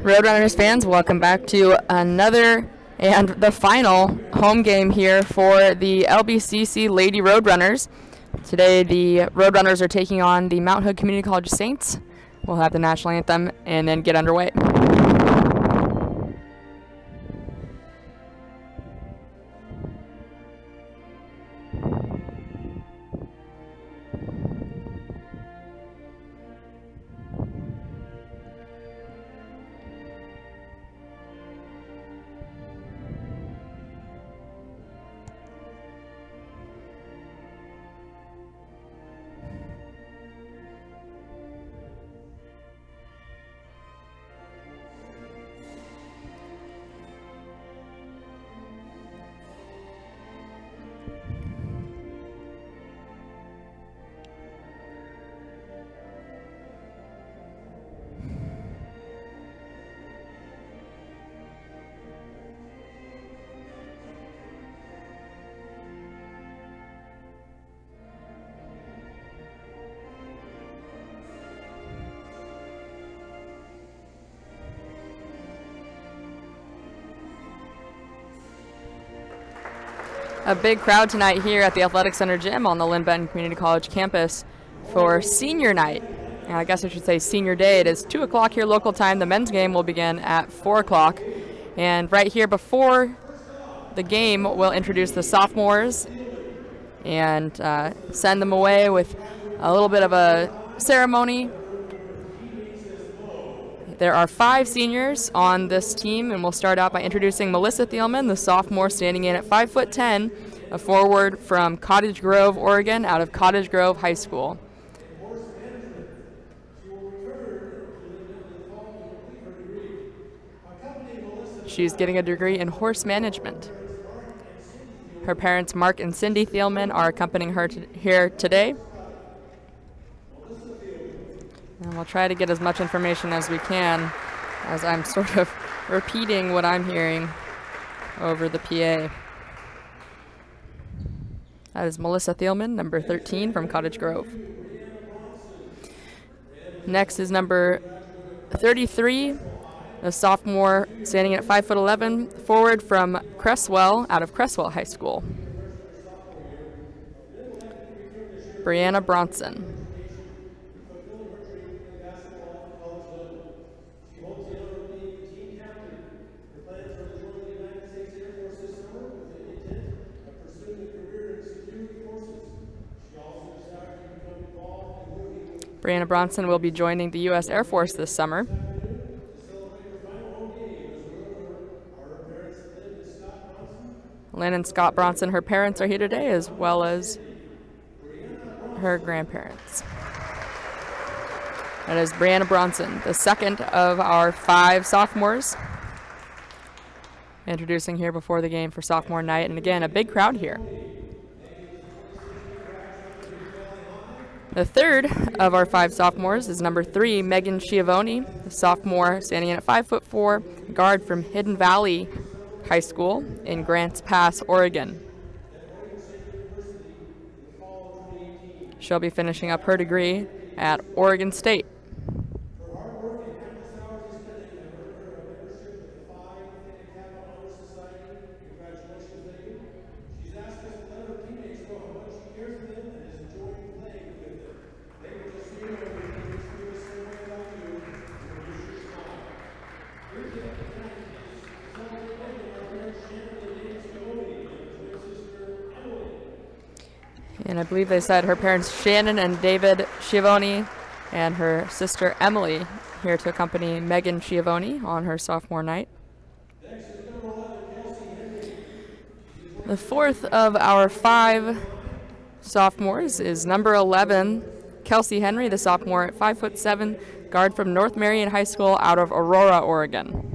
Roadrunners fans, welcome back to another and the final home game here for the LBCC Lady Roadrunners. Today the Roadrunners are taking on the Mount Hood Community College Saints. We'll have the national anthem and then get underway. A big crowd tonight here at the Athletic Center gym on the Linn-Benton Community College campus for senior night. And I guess I should say senior day. It is 2 o'clock here local time. The men's game will begin at 4 o'clock. And right here before the game, we'll introduce the sophomores and send them away with a little bit of a ceremony. There are 5 seniors on this team, and we'll start out by introducing Melissa Thielman, the sophomore standing in at 5'10", a forward from Cottage Grove, Oregon, out of Cottage Grove High School. She's getting a degree in horse management. Her parents, Mark and Cindy Thielman, are accompanying her here today. And we'll try to get as much information as we can, as I'm sort of repeating what I'm hearing over the PA. That is Melissa Thielman, number 13 from Cottage Grove. Next is number 33, a sophomore standing at 5'11", forward from Cresswell, out of Cresswell High School. Brianna Bronson. Brianna Bronson will be joining the U.S. Air Force this summer. Lynn and Scott Bronson, her parents, are here today, as well as her grandparents. That is Brianna Bronson, the second of our 5 sophomores, introducing here before the game for sophomore night. And again, a big crowd here. The third of our 5 sophomores is number 3, Megan Schiavone, the sophomore standing in at 5'4", guard from Hidden Valley High School in Grants Pass, Oregon. She'll be finishing up her degree at Oregon State. And I believe they said her parents Shannon and David Schiavone and her sister Emily here to accompany Megan Schiavone on her sophomore night. The fourth of our 5 sophomores is number 11, Kelsey Henry, the sophomore at 5'7", guard from North Marion High School out of Aurora, Oregon.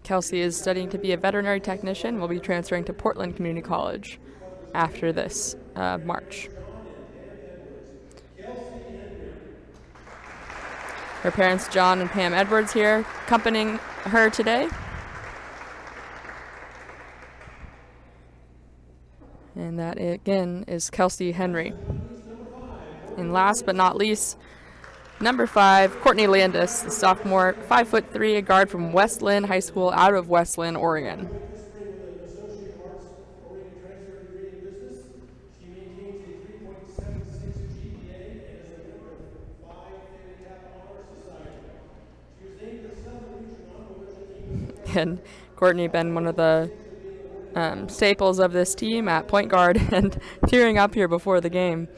Kelsey is studying to be a veterinary technician, will be transferring to Portland Community College. after this march. Her parents, John and Pam Edwards, here accompanying her today. And that, again, is Kelsey Henry. And last but not least, number 5, Courtney Landis, the sophomore, 5'3", a guard from West Linn High School out of West Linn, Oregon. And Courtney been one of the staples of this team at point guard and tearing up here before the game.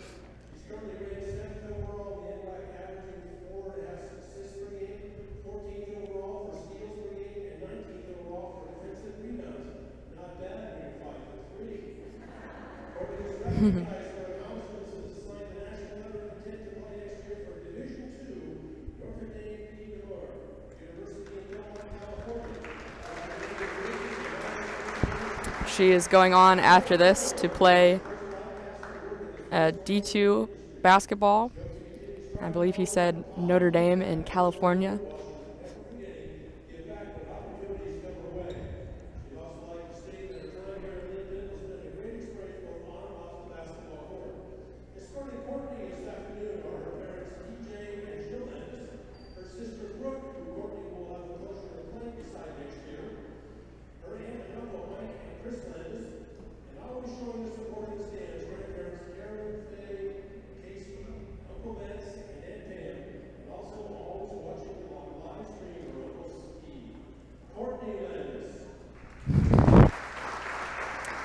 She is going on after this to play D2 basketball. I believe he said Notre Dame in California.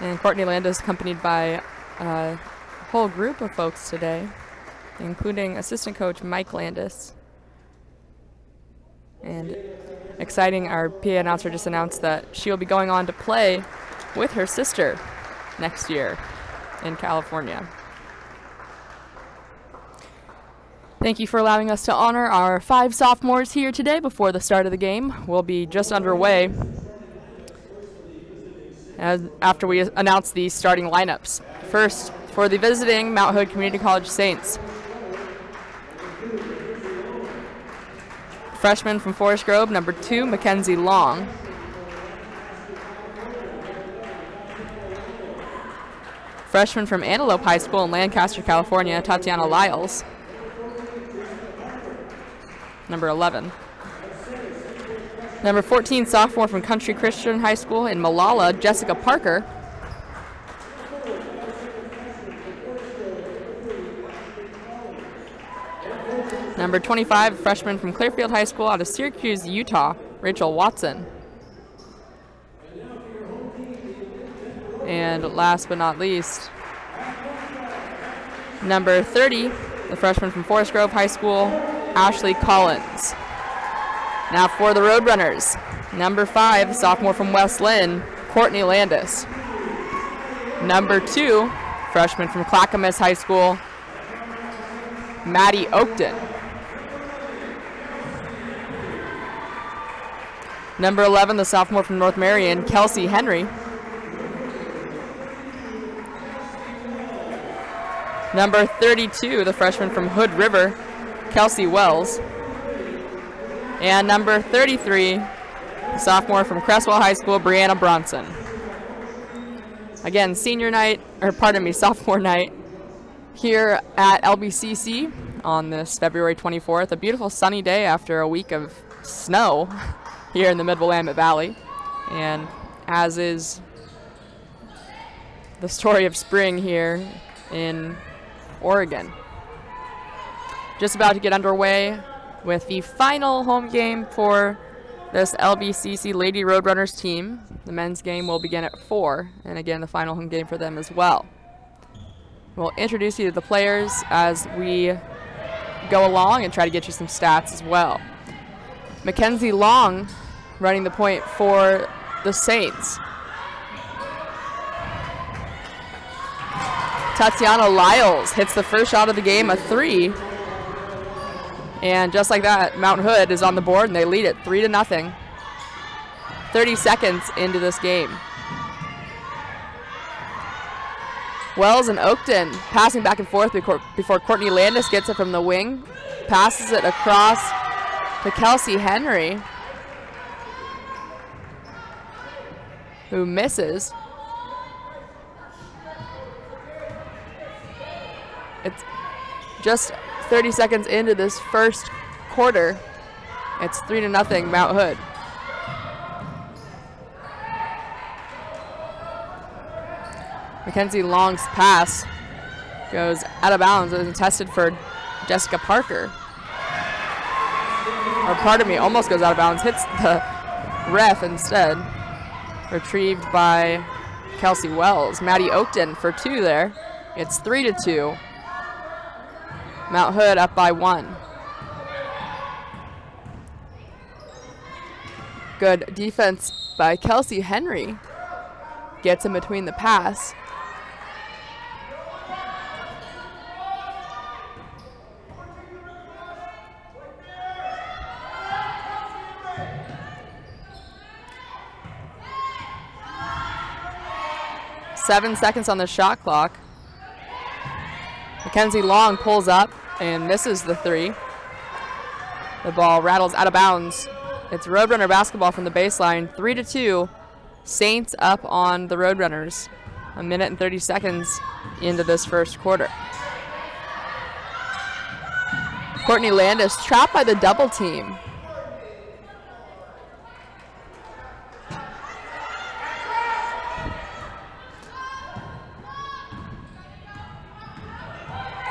And Courtney Landis accompanied by a whole group of folks today, including assistant coach Mike Landis. And exciting, our PA announcer just announced that she will be going on to play with her sister next year in California. Thank you for allowing us to honor our 5 sophomores here today before the start of the game. We'll be just underway after we announce the starting lineups. First, for the visiting Mount Hood Community College Saints. Freshman from Forest Grove, number 2, Mackenzie Long. Freshman from Antelope High School in Lancaster, California, Tatiana Lyles, number 11. Number 14, sophomore from Country Christian High School in Malala, Jessica Parker. Number 25, freshman from Clearfield High School out of Syracuse, Utah, Rachel Watson. And last but not least, number 30, the freshman from Forest Grove High School, Ashley Collins. Now for the Roadrunners, number 5, sophomore from West Linn, Courtney Landis. Number 2, freshman from Clackamas High School, Maddie Oakton. Number 11, the sophomore from North Marion, Kelsey Henry. Number 32, the freshman from Hood River, Kelsey Wells. And number 33, sophomore from Cresswell High School, Brianna Bronson. Again, sophomore night here at LBCC on this February 24th. A beautiful sunny day after a week of snow here in the Mid-Willamette Valley. And as is the story of spring here in Oregon. Just about to get underway with the final home game for this LBCC Lady Roadrunners team. The men's game will begin at 4, and again, the final home game for them as well. We'll introduce you to the players as we go along and try to get you some stats as well. Mackenzie Long running the point for the Saints. Tatiana Lyles hits the first shot of the game, a 3. And just like that, Mount Hood is on the board and they lead it 3-0. 30 seconds into this game. Wells and Oakton passing back and forth before Courtney Landis gets it from the wing. Passes it across to Kelsey Henry, who misses. It's just 30 seconds into this first quarter. It's 3-0 Mount Hood. Mackenzie Long's pass goes out of bounds. It was intended for Jessica Parker. Or pardon me, almost goes out of bounds. Hits the ref instead. Retrieved by Kelsey Wells. Maddie Oakton for 2 there. It's 3-2. Mount Hood up by 1. Good defense by Kelsey Henry. Gets in between the pass. Seven seconds on the shot clock. Mackenzie Long pulls up and misses the 3. The ball rattles out of bounds. It's Roadrunner basketball from the baseline. 3-2. Saints up on the Roadrunners. 1 minute and 30 seconds into this first quarter. Courtney Landis trapped by the double team.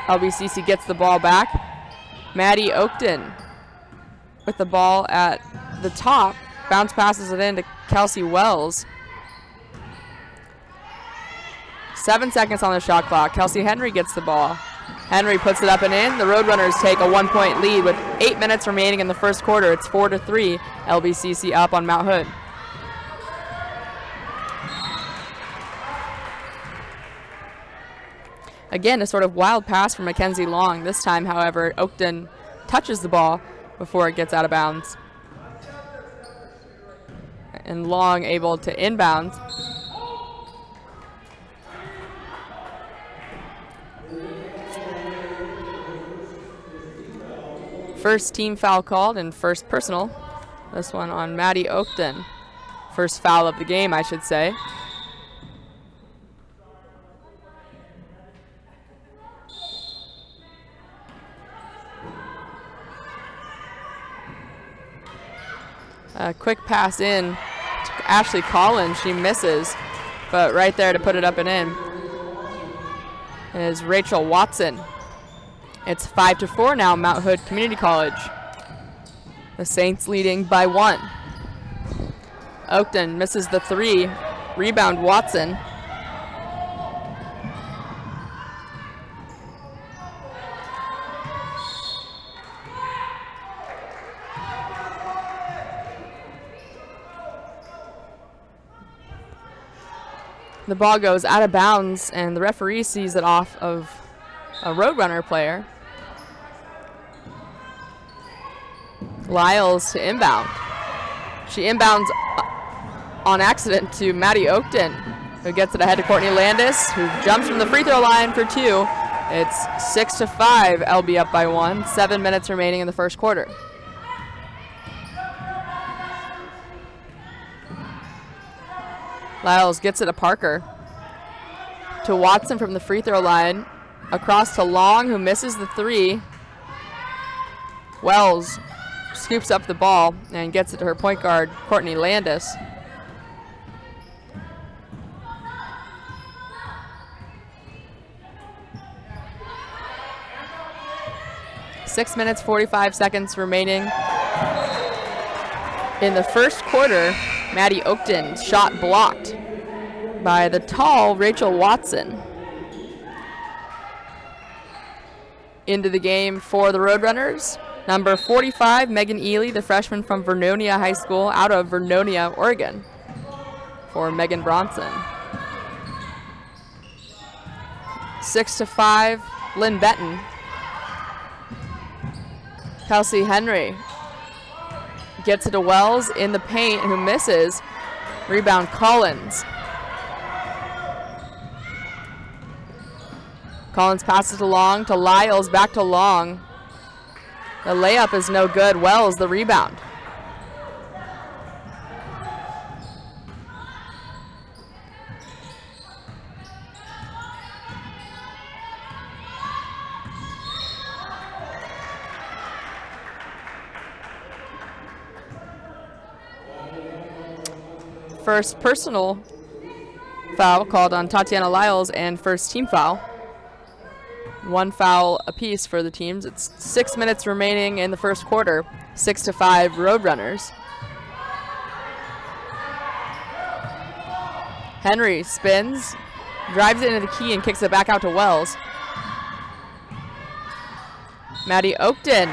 LBCC gets the ball back. Maddie Oakton with the ball at the top. Bounce passes it in to Kelsey Wells. 7 seconds on the shot clock. Kelsey Henry gets the ball. Henry puts it up and in. The Roadrunners take a 1-point lead with 8 minutes remaining in the first quarter. It's 4-3. LBCC up on Mount Hood. Again, a sort of wild pass from Mackenzie Long. This time, however, Oakton touches the ball before it gets out of bounds. And Long able to inbound. First team foul called and first personal. This one on Maddie Oakton. First foul of the game, I should say. A quick pass in to Ashley Collins. She misses, but right there to put it up and in is Rachel Watson. It's 5-4 now, Mount Hood Community College. The Saints leading by 1. Oakton misses the 3. Rebound Watson. The ball goes out of bounds, and the referee sees it off of a Roadrunner player. Lyles to inbound. She inbounds on accident to Maddie Oakton, who gets it ahead to Courtney Landis, who jumps from the free throw line for 2. It's 6-5, LB up by 1. 7 minutes remaining in the first quarter. Lyles gets it to Parker. To Watson from the free throw line. Across to Long, who misses the 3. Wells scoops up the ball and gets it to her point guard, Courtney Landis. Six minutes, 45 seconds remaining in the first quarter. Maddie Oakton shot blocked by the tall Rachel Watson. Into the game for the Roadrunners, number 45, Megan Ely, the freshman from Vernonia High School out of Vernonia, Oregon, for Megan Bronson. 6-5, Linn-Benton. Kelsey Henry gets it to Wells in the paint, who misses. Rebound Collins. Collins passes along to Lyles, back to Long. The layup is no good. Wells the rebound. First personal foul called on Tatiana Lyles and first team foul. One foul apiece for the teams. It's 6 minutes remaining in the first quarter. 6-5 Roadrunners. Henry spins, drives it into the key and kicks it back out to Wells. Maddie Oakton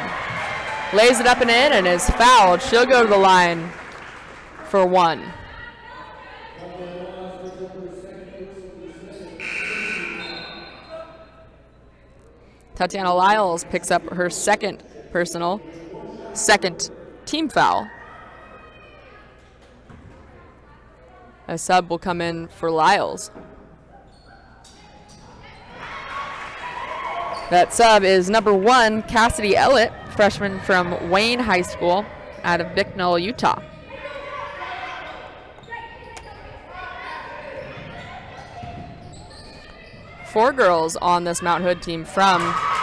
lays it up and in and is fouled. She'll go to the line for one. Tatiana Lyles picks up her second team foul. A sub will come in for Lyles. That sub is number 1, Cassidy Ellett, freshman from Wayne High School out of Bicknell, Utah. Four girls on this Mount Hood team from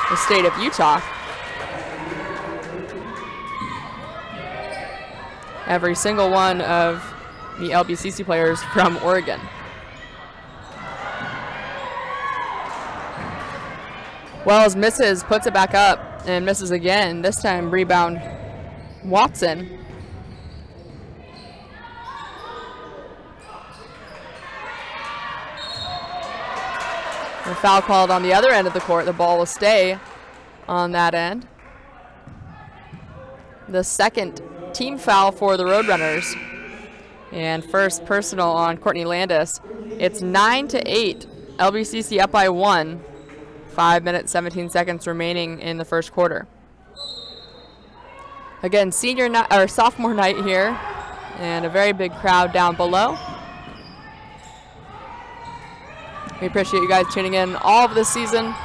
the state of Utah. Every single one of the LBCC players from Oregon. Wells misses, puts it back up, and misses again. This time rebound Watson. A foul called on the other end of the court. The ball will stay on that end. The second team foul for the Roadrunners. And first personal on Courtney Landis. It's 9-8. LBCC up by 1. 5 minutes, 17 seconds remaining in the first quarter. Again, sophomore night here, and a very big crowd down below. We appreciate you guys tuning in all of this season.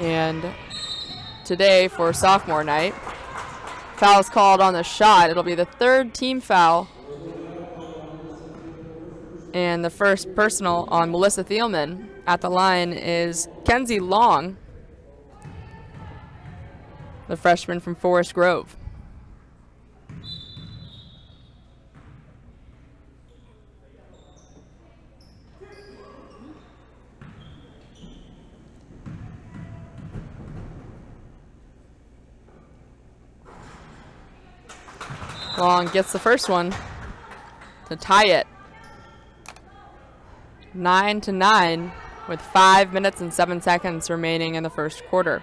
And today for sophomore night, foul's called on the shot. It'll be the third team foul. And the first personal on Melissa Thielman. At the line is Kenzie Long, the freshman from Forest Grove. Long gets the first one to tie it. 9-9 with 5 minutes and 7 seconds remaining in the first quarter.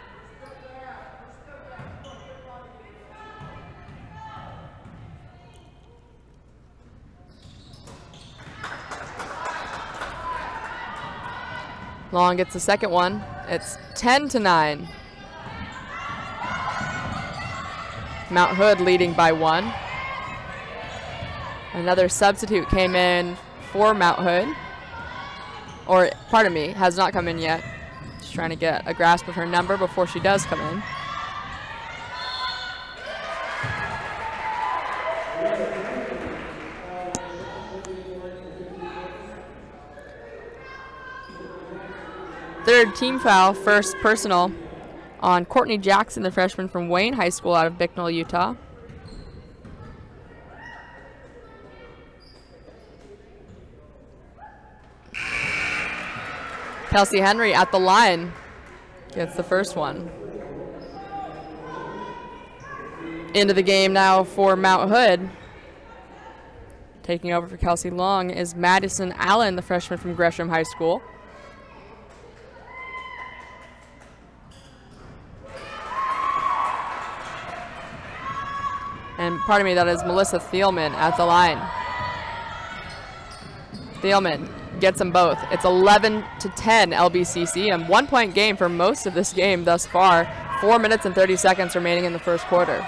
Long gets the second one. It's 10-9. Mount Hood leading by 1. Another substitute came in for Mount Hood. Or, pardon me, has not come in yet. Just trying to get a grasp of her number before she does come in. Third team foul, first personal on Courtney Jackson, the freshman from Wayne High School out of Bicknell, Utah. Kelsey Henry at the line gets the first one. Into the game now for Mount Hood. Taking over for Kelsey Long is Madison Allen, the freshman from Gresham High School. And pardon me, that is Melissa Thielman at the line. Thielman gets them both. It's 11-10 LBCC, and 1 point game for most of this game thus far. 4 minutes and 30 seconds remaining in the first quarter.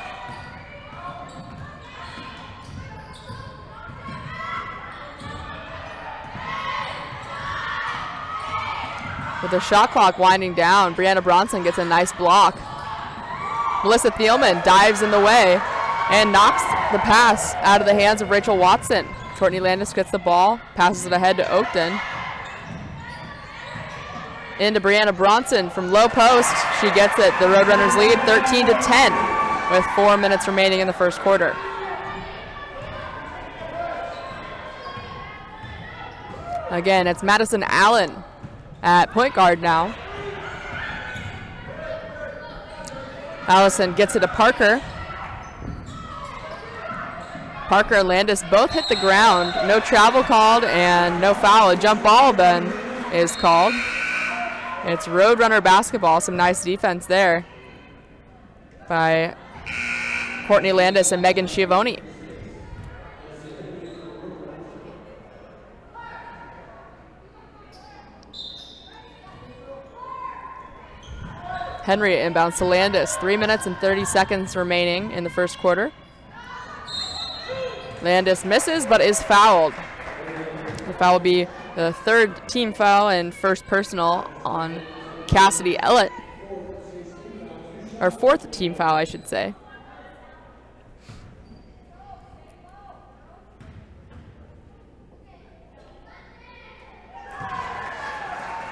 With the shot clock winding down, Brianna Bronson gets a nice block. Melissa Thielman dives in the way and knocks the pass out of the hands of Rachel Watson. Courtney Landis gets the ball, passes it ahead to Oakton. Into Brianna Bronson from low post. She gets it. The Roadrunners lead 13-10 with 4 minutes remaining in the first quarter. Again, it's Madison Allen at point guard now. Allison gets it to Parker. Parker and Landis both hit the ground. No travel called and no foul. A jump ball then is called. It's Roadrunner basketball. Some nice defense there by Courtney Landis and Megan Schiavone. Henry inbounds to Landis. 3 minutes and 30 seconds remaining in the first quarter. Landis misses but is fouled. The foul will be the third team foul and first personal on Cassidy Ellett. Or fourth team foul, I should say.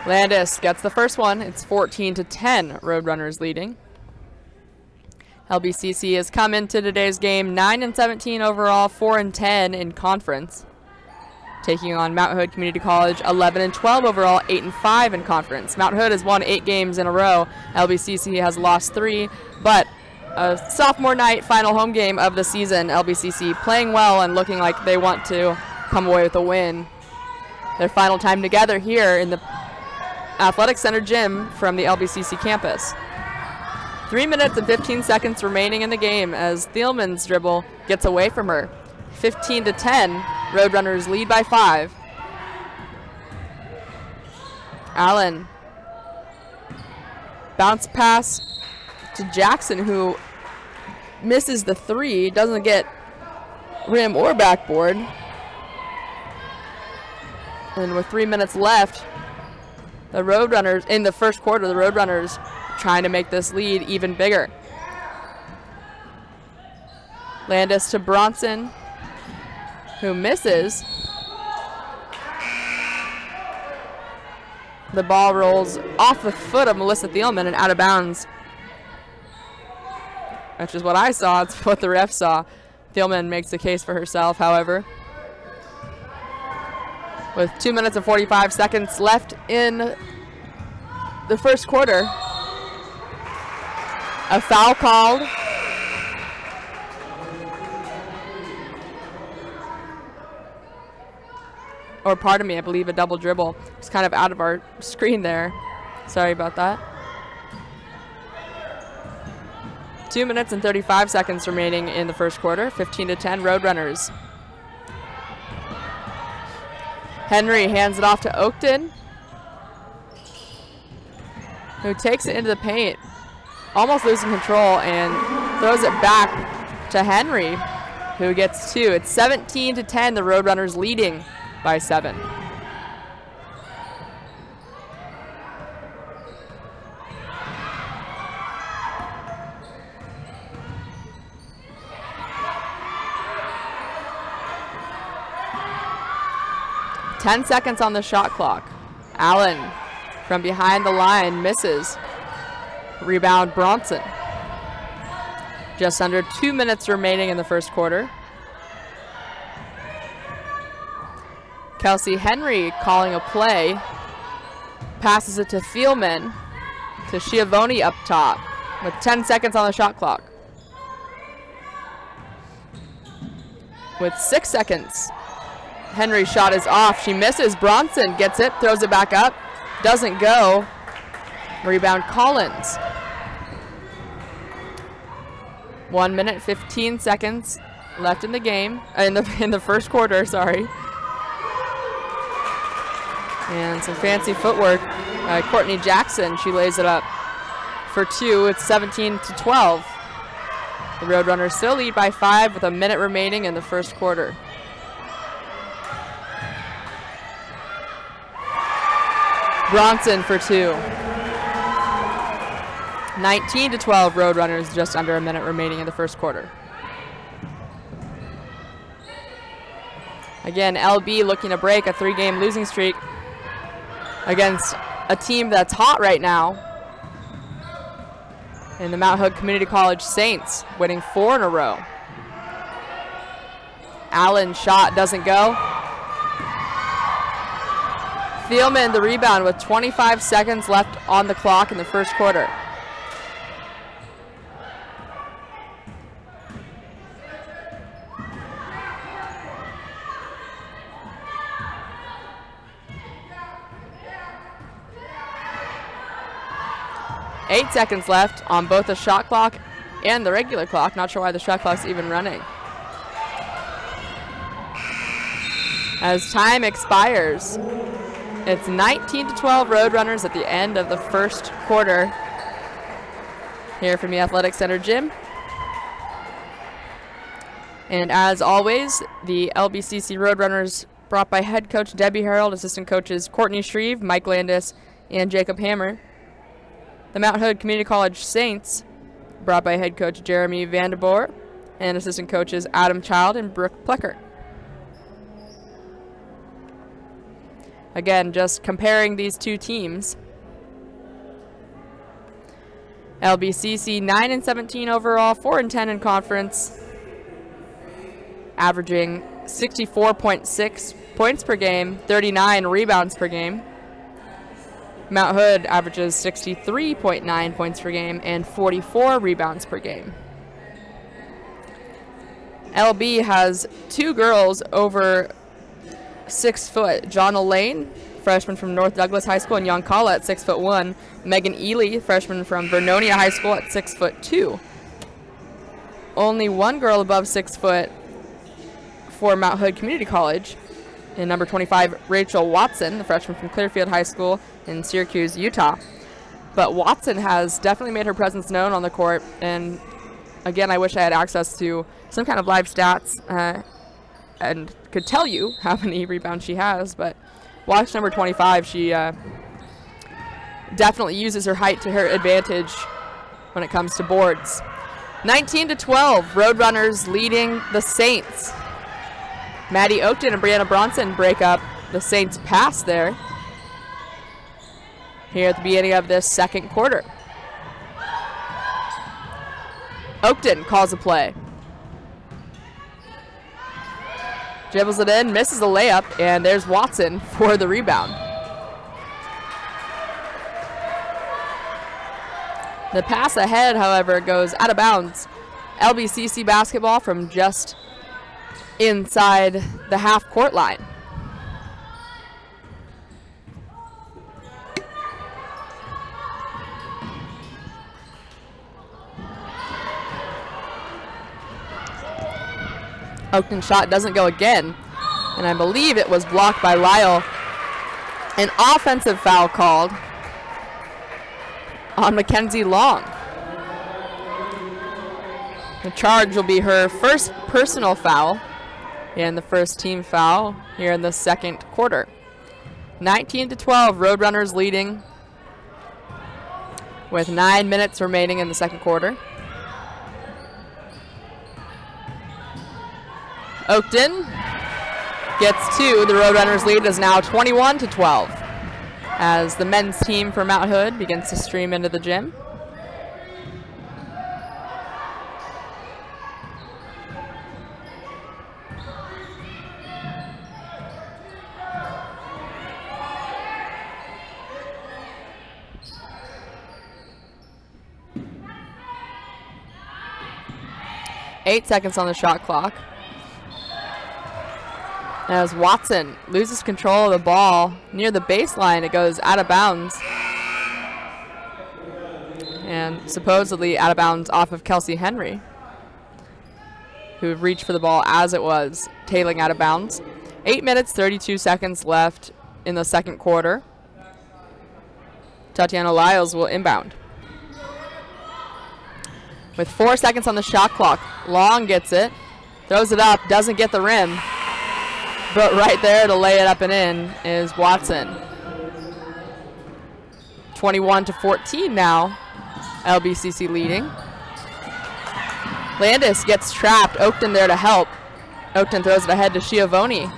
Landis gets the first one. It's 14-10, Roadrunners leading. LBCC has come into today's game 9-17 overall, 4-10 in conference. Taking on Mount Hood Community College, 11-12 overall, 8-5 in conference. Mount Hood has won 8 games in a row. LBCC has lost 3, but a sophomore night final home game of the season. LBCC playing well and looking like they want to come away with a win. Their final time together here in the Athletic Center gym from the LBCC campus. 3 minutes and 15 seconds remaining in the game as Thielman's dribble gets away from her. 15-10, Roadrunners lead by 5. Allen. Bounce pass to Jackson, who misses the 3, doesn't get rim or backboard. And with 3 minutes left, the Roadrunners, in the first quarter, the Roadrunners trying to make this lead even bigger. Landis to Bronson, who misses. The ball rolls off the foot of Melissa Thielman and out of bounds. Which is what I saw. It's what the ref saw. Thielman makes the case for herself, however. With 2 minutes and 45 seconds left in the first quarter. A foul called. Or pardon me, I believe a double dribble. It's kind of out of our screen there. Sorry about that. 2 minutes and 35 seconds remaining in the first quarter. 15-10 Roadrunners. Henry hands it off to Oakton, who takes it into the paint, almost losing control, and throws it back to Henry, who gets 2. It's 17-10, the Roadrunners leading by 7. Ten seconds on the shot clock. Allen from behind the line misses. Rebound Bronson. Just under 2 minutes remaining in the first quarter. Kelsey Henry calling a play. Passes it to Thielman. To Schiavone up top with 10 seconds on the shot clock. With 6 seconds. Henry's shot is off. She misses. Bronson gets it, throws it back up. Doesn't go. Rebound Collins. 1 minute, 15 seconds left in the game. In the first quarter, sorry. And some fancy footwork. Courtney Jackson, she lays it up for 2. It's 17-12. The Roadrunners still lead by 5 with a minute remaining in the first quarter. Bronson for 2. 19-12 Roadrunners, just under a minute remaining in the first quarter. Again, LB looking to break a 3-game losing streak against a team that's hot right now in the Mount Hood Community College Saints, winning 4 in a row. Allen's shot doesn't go. Thielman the rebound with 25 seconds left on the clock in the first quarter. Eight seconds left on both the shot clock and the regular clock. Not sure why the shot clock's even running. As time expires, it's 19-12 Roadrunners at the end of the first quarter here from the Athletic Center gym. And as always, the LBCC Roadrunners brought by head coach Debbie Harold, assistant coaches Courtney Shreve, Mike Landis, and Jacob Hammer. The Mount Hood Community College Saints brought by head coach Jeremy Vandeboer and assistant coaches Adam Child and Brooke Plecker. Again, just comparing these two teams. LBCC 9-17 overall, 4-10 in conference, averaging 64.6 points per game, 39 rebounds per game. Mount Hood averages 63.9 points per game and 44 rebounds per game. LB has 2 girls over 6 foot. John Lane, freshman from North Douglas High School, and Yoncalla at 6'1". Megan Ely, freshman from Vernonia High School, at 6'2". Only 1 girl above 6 foot for Mount Hood Community College, and number 25, Rachel Watson, the freshman from Clearfield High School in Syracuse, Utah. But Watson has definitely made her presence known on the court, and again, I wish I had access to some kind of live stats and could tell you how many rebounds she has, but watch number 25. She definitely uses her height to her advantage when it comes to boards. 19-12, Roadrunners leading the Saints. Maddie Oakton and Brianna Bronson break up the Saints' pass there here at the beginning of this second quarter. Oakton calls a play. Dribbles it in, misses a layup, and there's Watson for the rebound. The pass ahead, however, goes out of bounds. LBCC basketball from just inside the half-court line. Oakton's shot doesn't go again, and I believe it was blocked by Lyle. An offensive foul called on Mackenzie Long. The charge will be her first personal foul and the first team foul here in the second quarter. 19-12, Roadrunners leading with 9 minutes remaining in the second quarter. Oakton gets 2. The Roadrunners lead is now 21-12 as the men's team for Mount Hood begins to stream into the gym. Eight seconds on the shot clock. As Watson loses control of the ball near the baseline, it goes out of bounds. And supposedly out of bounds off of Kelsey Henry, who reached for the ball as it was tailing out of bounds. 8 minutes, 32 seconds left in the second quarter. Tatiana Lyles will inbound. With 4 seconds on the shot clock, Long gets it, throws it up, doesn't get the rim. But right there to lay it up and in is Watson. 21-14 now. LBCC leading. Landis gets trapped. Oakton there to help. Oakton throws it ahead to Schiavone.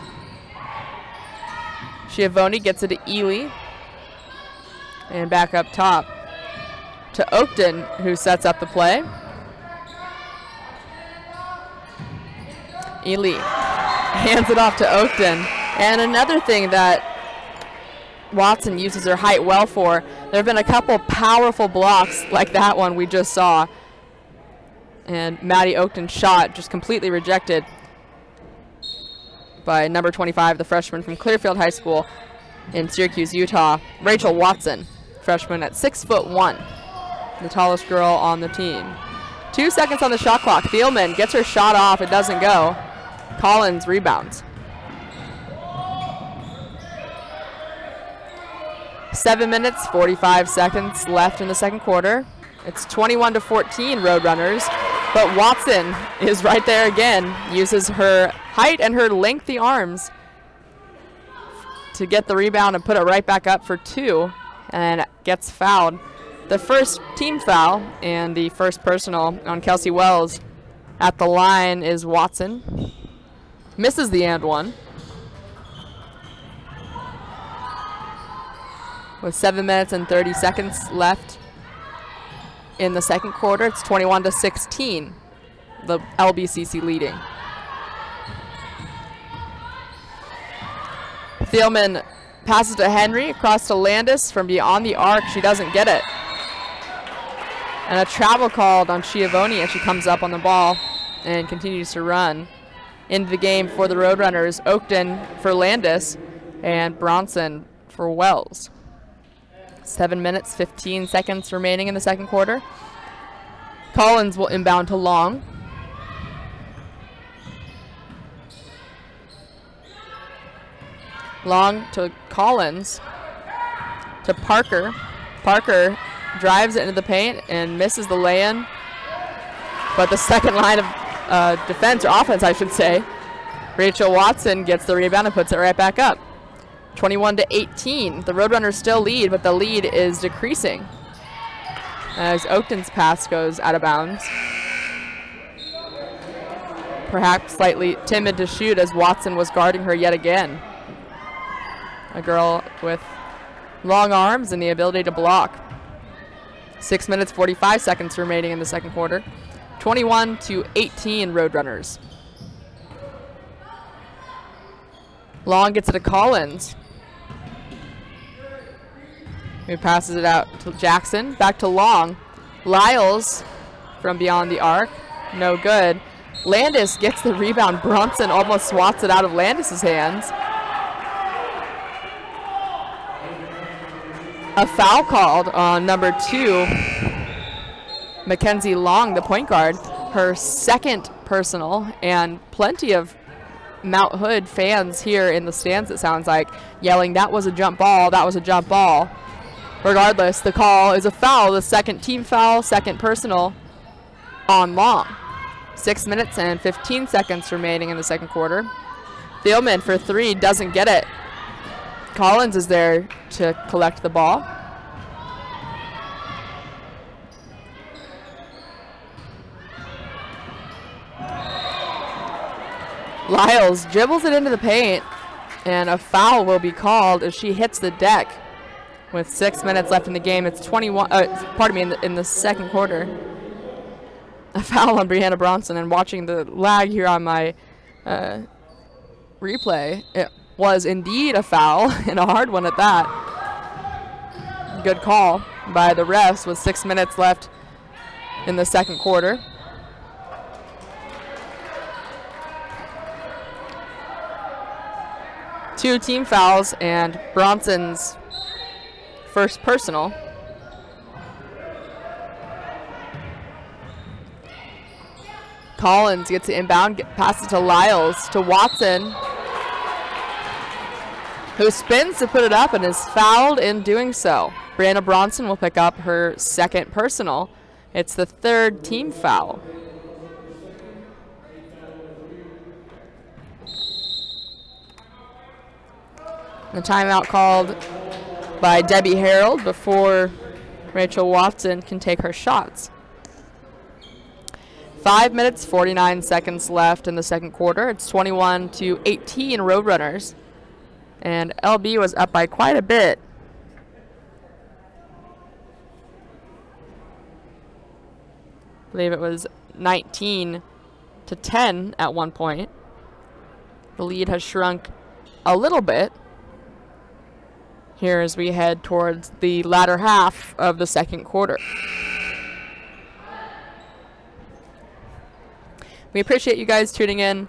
Schiavone gets it to Ely. And back up top to Oakton, who sets up the play. Ely hands it off to Oakton. And another thing that Watson uses her height well for, there have been a couple powerful blocks like that one we just saw. And Maddie Oakton's shot just completely rejected by number 25, the freshman from Clearfield High School in Syracuse, Utah, Rachel Watson, freshman at 6'1", the tallest girl on the team. 2 seconds on the shot clock. Thielman gets her shot off. It doesn't go. Collins rebounds. 7 minutes, 45 seconds left in the second quarter. It's 21-14 Roadrunners, but Watson is right there again. Uses her height and her lengthy arms to get the rebound and put it right back up for 2, and gets fouled. The first team foul and the first personal on Kelsey Wells at the line is Watson. Misses the and one. With 7 minutes and 30 seconds left in the second quarter, it's 21-16, the LBCC leading. Thielman passes to Henry, across to Landis from beyond the arc. She doesn't get it. And a travel called on Schiavone as she comes up on the ball and continues to run into the game for the Roadrunners. Oakton for Landis and Bronson for Wells. 7 minutes, 15 seconds remaining in the second quarter. Collins will inbound to Long. Long to Collins. To Parker. Parker drives it into the paint and misses the lay-in. But the second line of defense, or offense I should say, Rachel Watson gets the rebound and puts it right back up. 21-18. The Roadrunners still lead, but the lead is decreasing as Oakton's pass goes out of bounds. Perhaps slightly timid to shoot as Watson was guarding her yet again. A girl with long arms and the ability to block. 6 minutes, 45 seconds remaining in the second quarter. 21-18 Roadrunners. Long gets it to Collins, who passes it out to Jackson. Back to Long. Lyles from beyond the arc. No good. Landis gets the rebound. Bronson almost swats it out of Landis' hands. A foul called on number 2, Mackenzie Long, the point guard. Her second personal, and plenty of Mount Hood fans here in the stands, it sounds like, yelling, "That was a jump ball, that was a jump ball." Regardless, the call is a foul, the second team foul, second personal on Long. 6 minutes and 15 seconds remaining in the second quarter. Thielman for 3, doesn't get it. Collins is there to collect the ball. Lyles dribbles it into the paint, and a foul will be called as she hits the deck. With 6 minutes left in the game, it's 21. In the second quarter, a foul on Brianna Bronson. And watching the lag here on my replay, it was indeed a foul, and a hard one at that. Good call by the refs with 6 minutes left in the second quarter. Two team fouls and Bronson's first personal. Collins gets the inbound, passes to Lyles, to Watson, who spins to put it up and is fouled in doing so. Brianna Bronson will pick up her second personal. It's the third team foul. The timeout called by Debbie Harold before Rachel Watson can take her shots. 5 minutes, 49 seconds left in the second quarter. It's 21-18 Roadrunners. And LB was up by quite a bit. I believe it was 19-10 at one point. The lead has shrunk a little bit here as we head towards the latter half of the second quarter. We appreciate you guys tuning in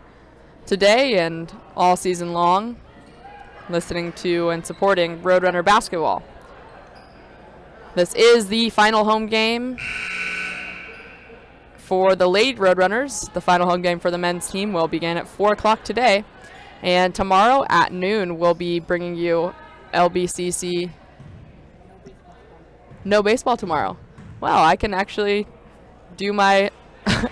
today and all season long, listening to and supporting Roadrunner basketball. This is the final home game for the late Roadrunners. The final home game for the men's team will begin at 4 o'clock today. And tomorrow at noon, we'll be bringing you LBCC. No baseball tomorrow. Wow, I can actually do my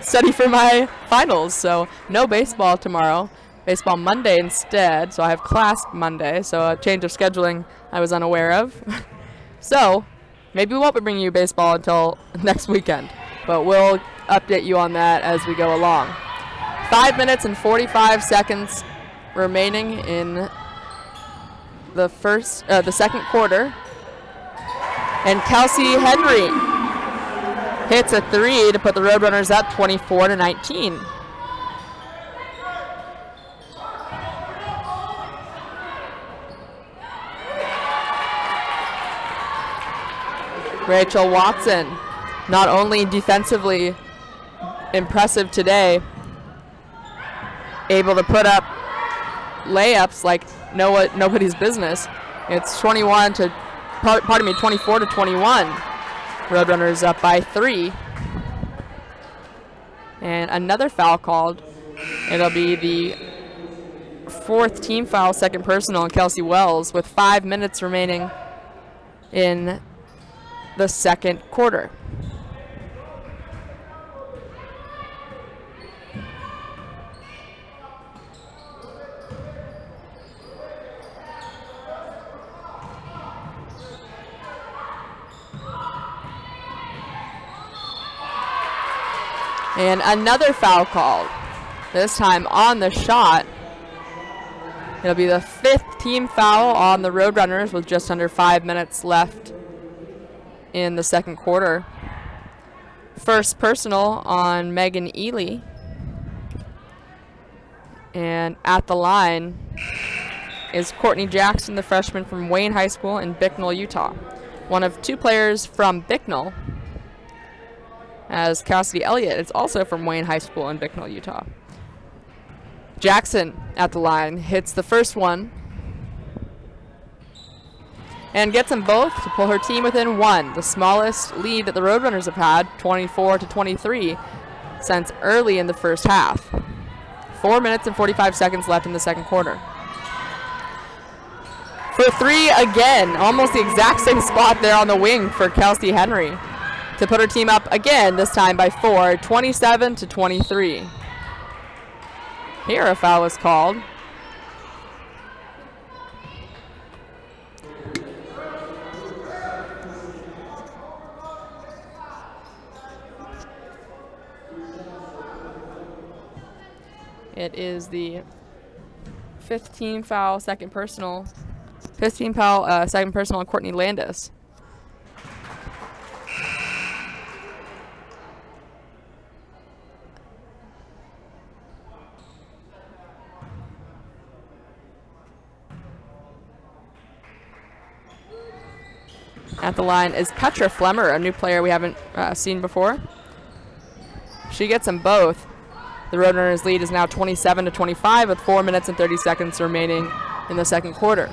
study for my finals. So no baseball tomorrow. Baseball Monday instead. So I have class Monday. So a change of scheduling I was unaware of. So maybe we won't be bringing you baseball until next weekend. But we'll update you on that as we go along. 5 minutes and 45 seconds remaining in the second quarter. And Kelsey Henry hits a three to put the Roadrunners up 24-19. Rachel Watson, not only defensively impressive today, able to put up layups like nobody's business. It's 24-21. Roadrunners up by 3. And another foul called. It'll be the 4th team foul, second personal on Kelsey Wells with 5 minutes remaining in the second quarter. And another foul called, this time on the shot. It'll be the 5th team foul on the Roadrunners with just under 5 minutes left in the second quarter. First personal on Megan Ely. And at the line is Courtney Jackson, the freshman from Wayne High School in Bicknell, Utah. One of 2 players from Bicknell, as Cassidy Elliott is also from Wayne High School in Bicknell, Utah. Jackson at the line hits the first one and gets them both to pull her team within 1, the smallest lead that the Roadrunners have had, 24-23, since early in the first half. 4 minutes and 45 seconds left in the second quarter. For 3 again, almost the exact same spot there on the wing for Kelsey Henry to put her team up again, this time by 4, 27-23. Here a foul is called. It is the 5th team foul, second personal. 5th team foul, second personal on Courtney Landis. At the line is Petra Flemmer, a new player we haven't seen before. She gets them both. The Roadrunners lead is now 27-25 with 4 minutes and 30 seconds remaining in the second quarter.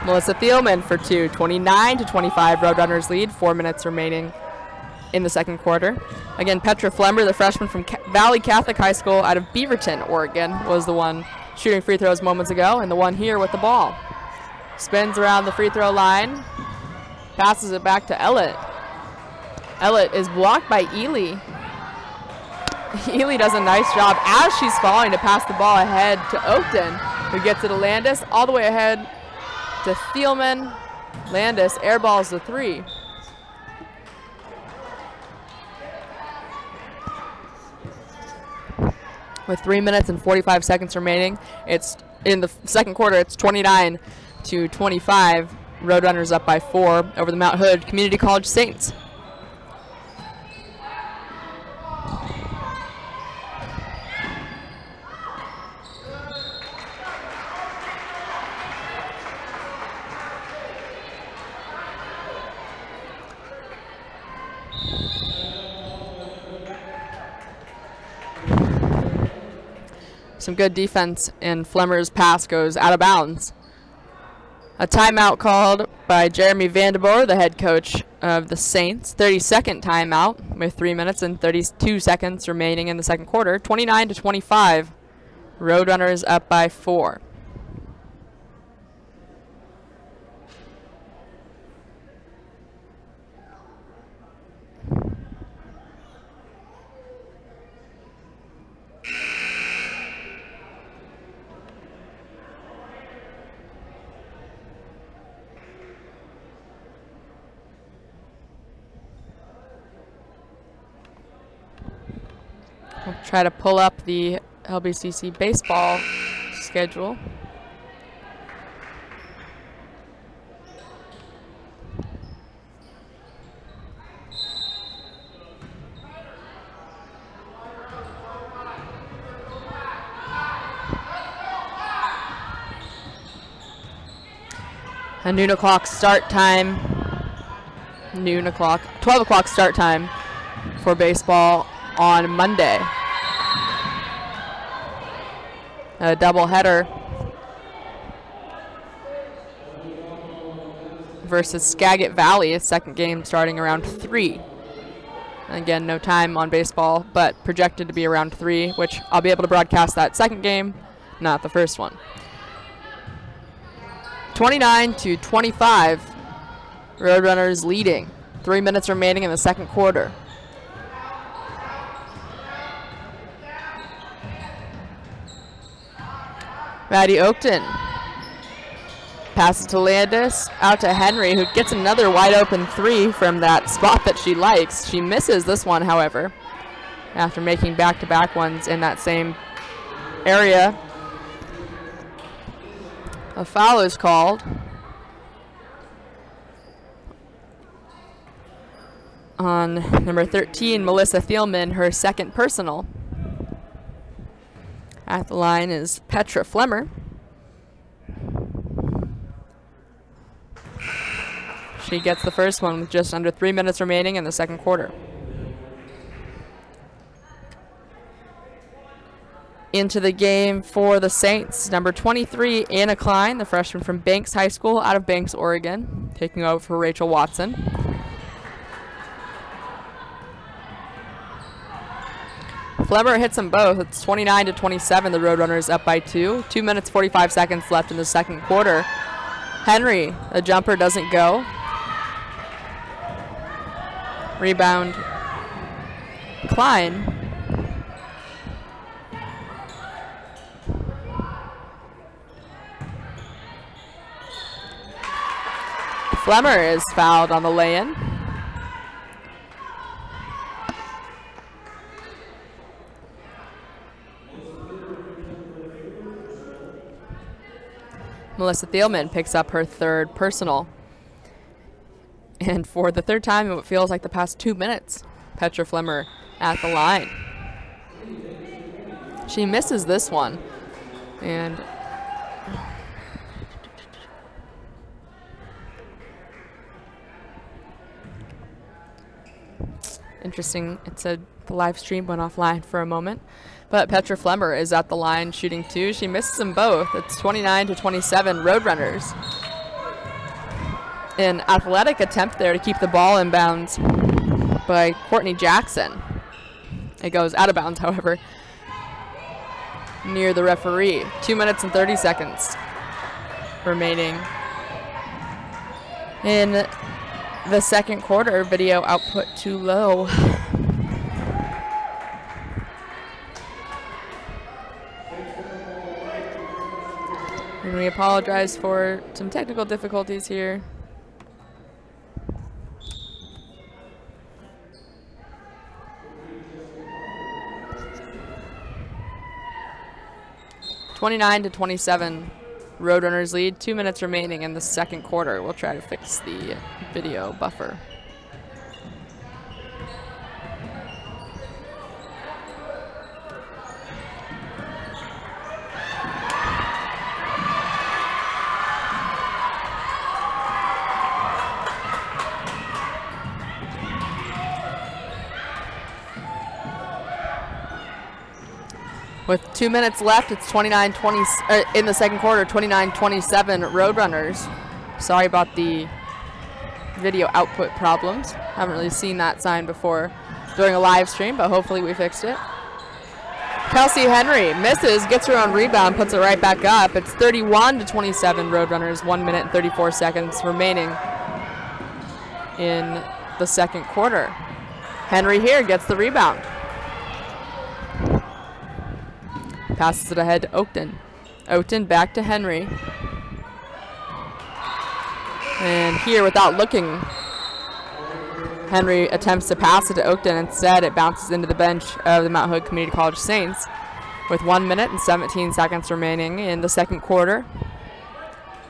Melissa Thielman for 2, 29-25 Roadrunners lead, 4 minutes remaining in the second quarter. Again, Petra Flemmer, the freshman from Valley Catholic High School out of Beaverton, Oregon, was the one shooting free throws moments ago, and the one here with the ball. Spins around the free throw line, passes it back to Ellett. Ellett is blocked by Ely. Ely does a nice job as she's falling to pass the ball ahead to Oakton. who gets it to Landis, all the way ahead to Thielman. Landis airballs the 3. With 3 minutes and 45 seconds remaining, it's in the second quarter, it's 29-25. Roadrunners up by 4 over the Mount Hood Community College Saints. Some good defense, and Flemmer's pass goes out of bounds. A timeout called by Jeremy Vandeboer, the head coach of the Saints. 32nd timeout with 3 minutes and 32 seconds remaining in the second quarter. 29-25. Roadrunners up by 4. We'll try to pull up the LBCC baseball schedule. A noon o'clock start time. 12 o'clock start time for baseball on Monday. A doubleheader versus Skagit Valley, a second game starting around 3. Again, no time on baseball, but projected to be around 3, which I'll be able to broadcast that second game, not the first one. 29-25, Roadrunners leading. 3 minutes remaining in the second quarter. Maddie Oakton passes to Landis, out to Henry, who gets another wide open 3 from that spot that she likes. She misses this one, however, after making back-to-back ones in that same area. A foul is called on number 13, Melissa Thielman, her second personal. At the line is Petra Flemmer. She gets the first one with just under 3 minutes remaining in the second quarter. Into the game for the Saints, number 23, Anna Klein, the freshman from Banks High School out of Banks, Oregon, taking over for Rachel Watson. Flemmer hits them both. It's 29-27. The Roadrunners up by 2. 2 minutes, 45 seconds left in the second quarter. Henry, the jumper doesn't go. Rebound, Klein. Flemmer is fouled on the lay-in. Melissa Thielman picks up her third personal. And for the third time in what feels like the past 2 minutes, Petra Flemmer at the line. She misses this one. And interesting, it said the live stream went offline for a moment. But Petra Flemmer is at the line shooting 2. She misses them both. It's 29-27 Roadrunners. An athletic attempt there to keep the ball in bounds by Courtney Jackson. It goes out of bounds, however, near the referee. 2 minutes and 30 seconds remaining in the second quarter. Video output too low. And we apologize for some technical difficulties here. (29-27), Roadrunners lead. 2 minutes remaining in the second quarter. We'll try to fix the video buffer. With 2 minutes left, it's 29-20 in the second quarter, 29-27 Roadrunners. Sorry about the video output problems. Haven't really seen that sign before during a live stream, but hopefully we fixed it. Kelsey Henry misses, gets her own rebound, puts it right back up. It's 31-27 Roadrunners, 1 minute and 34 seconds remaining in the second quarter. Henry here gets the rebound. Passes it ahead to Oakton. Oakton back to Henry. And here, without looking, Henry attempts to pass it to Oakton. Instead, it bounces into the bench of the Mount Hood Community College Saints with 1 minute and 17 seconds remaining in the second quarter.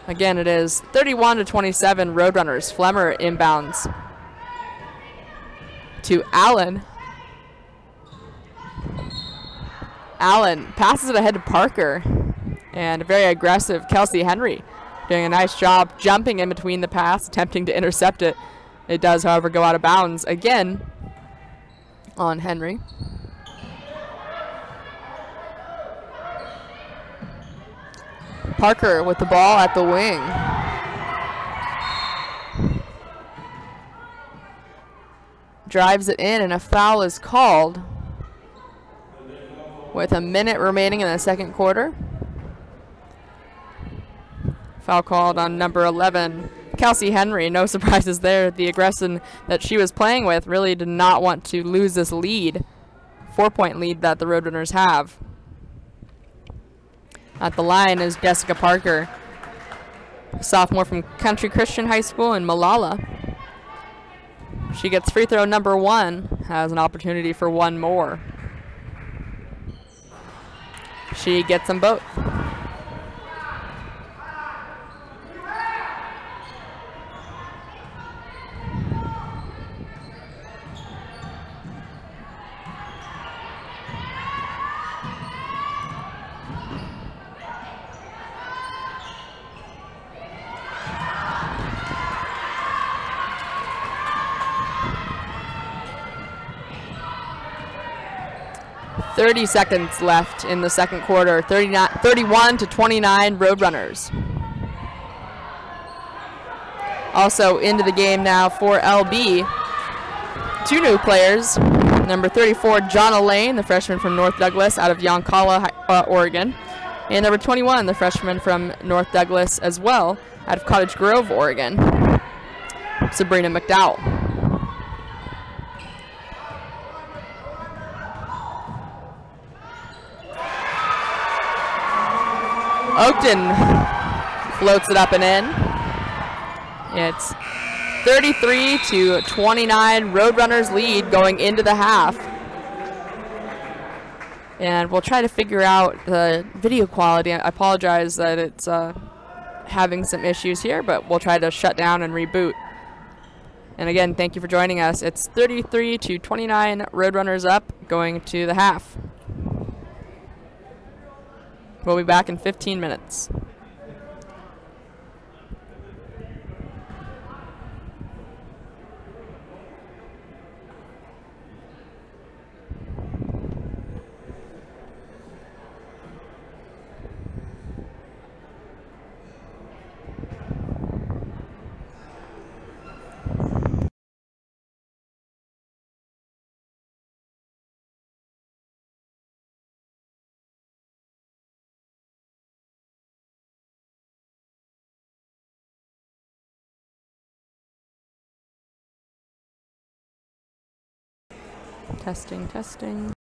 Again, it is 31-27 Roadrunners. Flemmer inbounds to Allen. Allen passes it ahead to Parker, and a very aggressive Kelsey Henry doing a nice job jumping in between the pass, attempting to intercept it. It does, however, go out of bounds again on Henry. Parker with the ball at the wing. Drives it in, and a foul is called with a minute remaining in the second quarter. Foul called on number 11, Kelsey Henry. No surprises there. The aggression that she was playing with really did not want to lose this lead, 4-point lead that the Roadrunners have. At the line is Jessica Parker, a sophomore from Country Christian High School in Malala. She gets free throw number 1, has an opportunity for one more. She gets them both. .30 seconds left in the second quarter. 31-29 Roadrunners. Also into the game now for LB. 2 new players. Number 34, Jonna Lane, the freshman from North Douglas out of Yoncalla, Oregon. And number 21, the freshman from North Douglas as well, out of Cottage Grove, Oregon, Sabrina McDowell. Oakton floats it up and in. It's 33-29 Roadrunners lead going into the half. And we'll try to figure out the video quality. I apologize that it's having some issues here, but we'll try to shut down and reboot. And again, thank you for joining us. It's 33-29 Roadrunners up going to the half. We'll be back in 15 minutes. Testing, testing.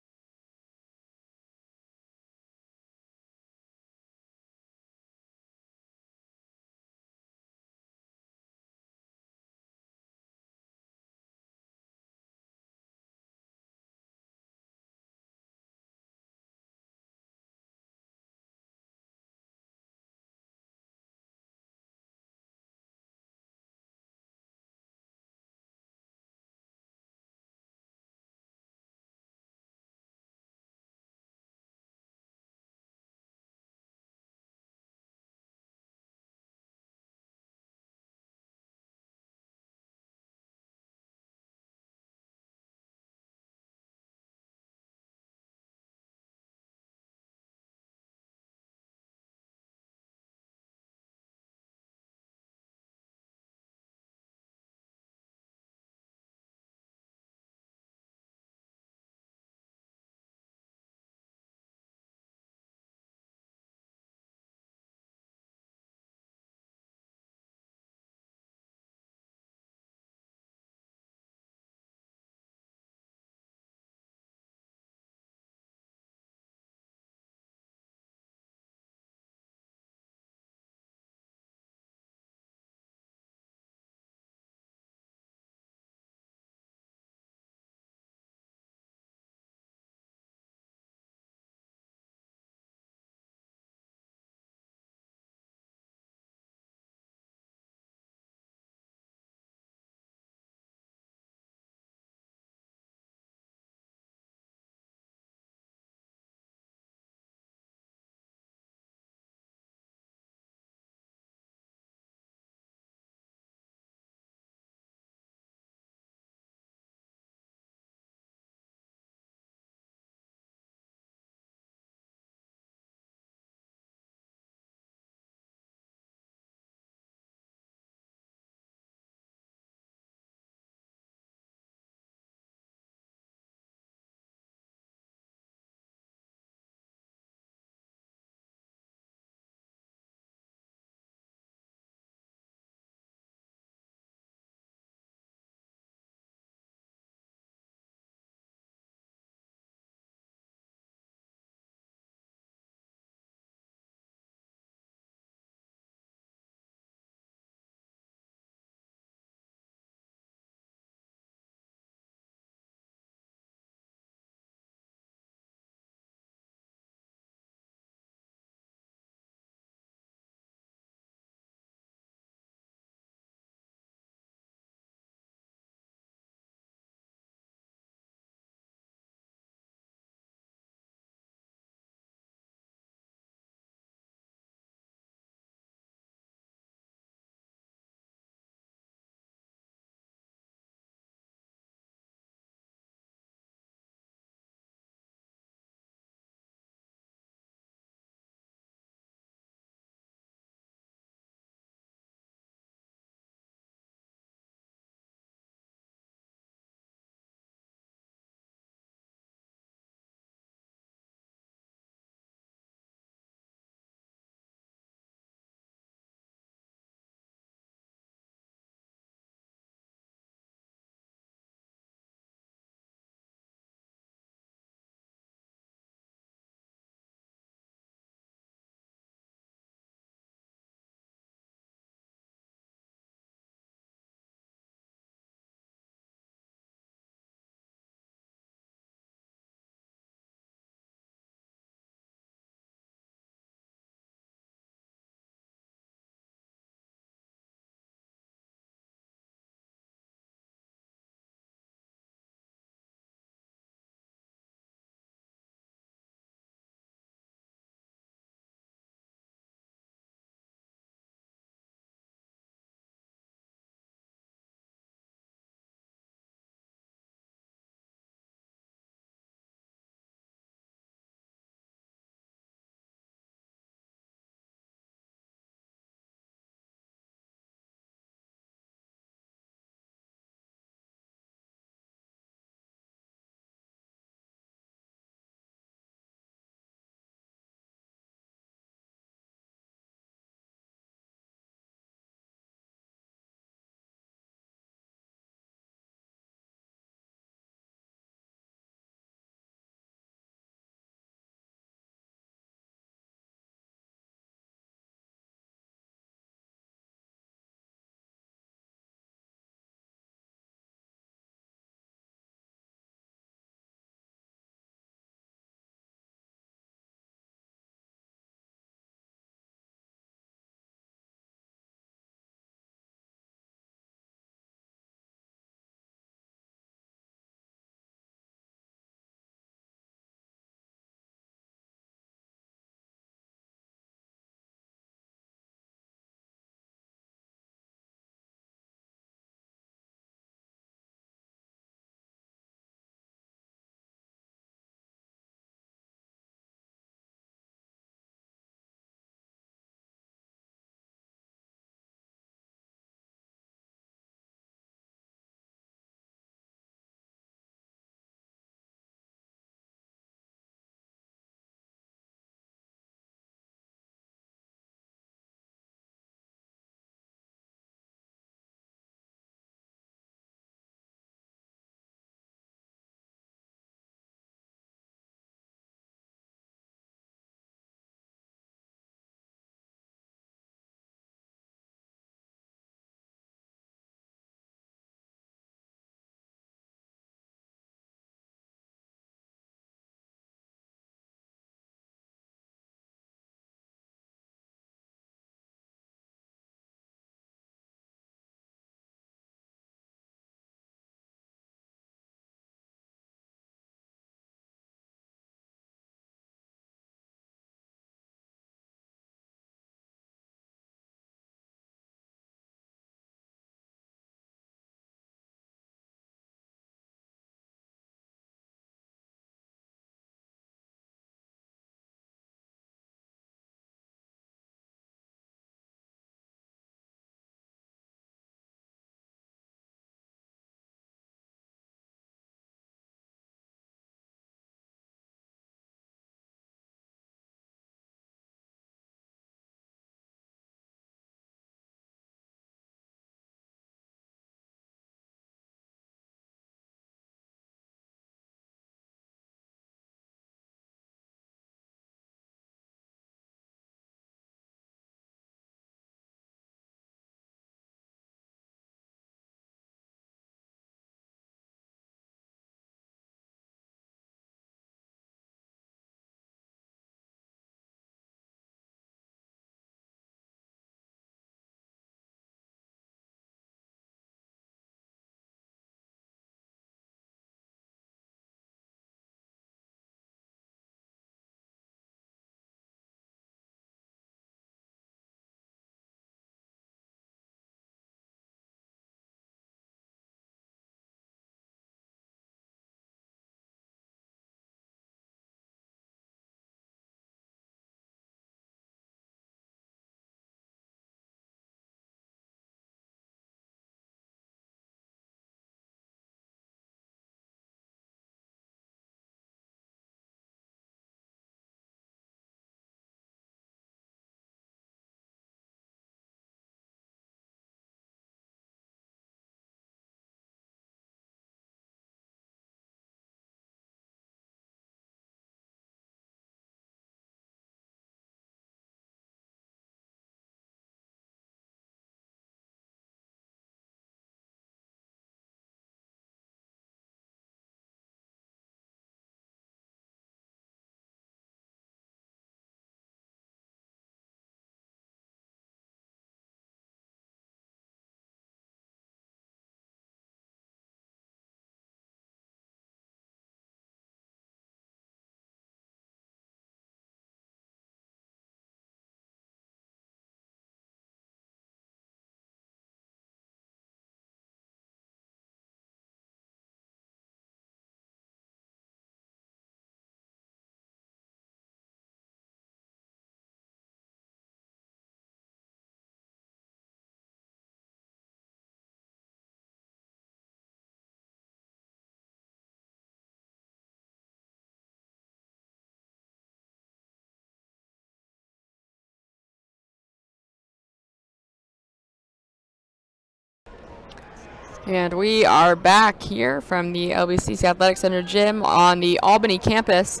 And we are back here from the LBCC Athletic Center gym on the Albany campus.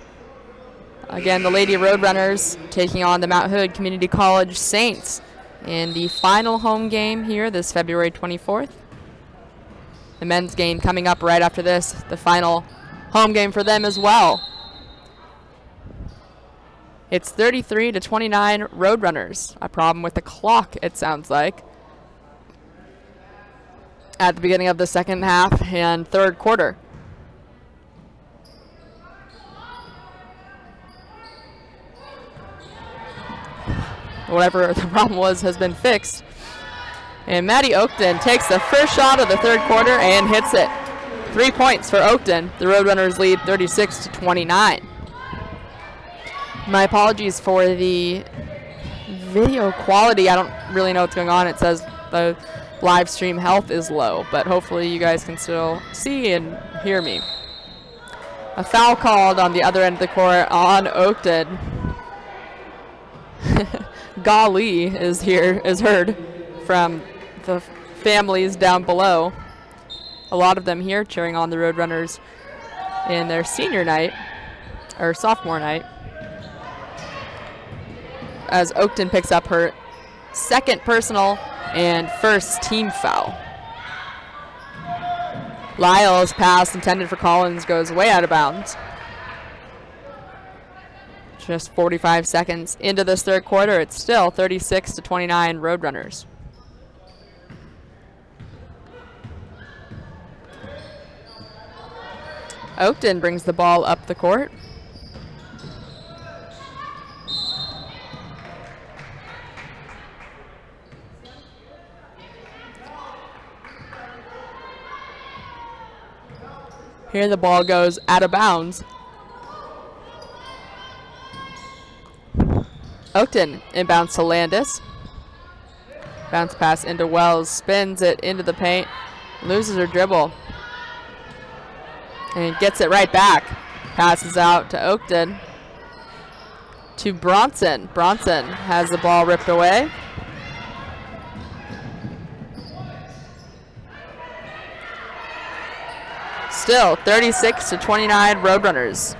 Again, the Lady Roadrunners taking on the Mount Hood Community College Saints in the final home game here this February 24th. The men's game coming up right after this, the final home game for them as well. It's 33-29 Roadrunners. A problem with the clock, it sounds like, at the beginning of the second half and third quarter. Whatever the problem was has been fixed. And Maddie Oakton takes the first shot of the third quarter and hits it. 3 points for Oakton. The Roadrunners lead 36-29. My apologies for the video quality. I don't really know what's going on. It says the live stream health is low, but hopefully you guys can still see and hear me. A foul called on the other end of the court on Oakton. Golly is heard from the families down below. A lot of them here cheering on the Roadrunners in their senior night, or sophomore night, as Oakton picks up her second personal and first team foul. Lyle's pass intended for Collins goes way out of bounds. Just 45 seconds into this third quarter, it's still 36-29 Roadrunners. Oakton brings the ball up the court. Here the ball goes out of bounds. Oakton inbounds to Landis. Bounce pass into Wells, spins it into the paint, loses her dribble, and gets it right back. Passes out to Oakton. To Bronson. Bronson has the ball ripped away. Still 36-29 Roadrunners.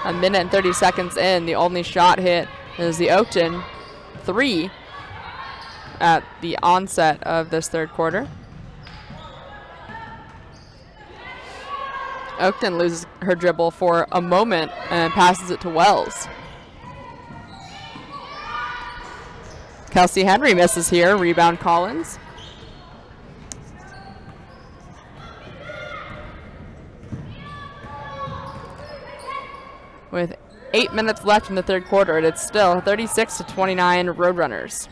A minute and 30 seconds in, the only shot hit is the Oakton three at the onset of this third quarter. Oakton loses her dribble for a moment and passes it to Wells. Kelsey Henry misses here, rebound Collins. With 8 minutes left in the third quarter, and it's still 36-29 Roadrunners.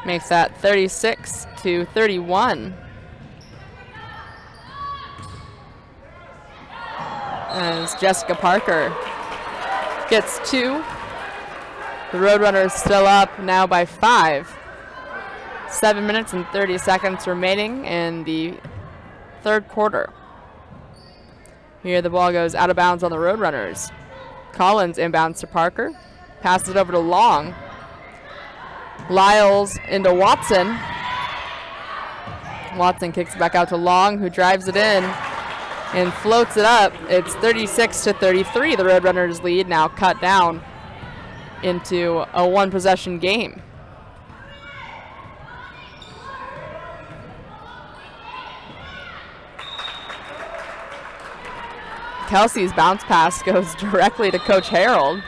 Makes that 36-31. As Jessica Parker gets two. The Roadrunners still up now by 5. 7 minutes and 30 seconds remaining in the third quarter. Here the ball goes out of bounds on the Roadrunners. Collins inbounds to Parker. Passes it over to Long. Lyles into Watson. Watson kicks it back out to Long, who drives it in and floats it up. It's 36-33. The Roadrunners lead now cut down into a one-possession game. Kelsey's bounce pass goes directly to Coach Harold.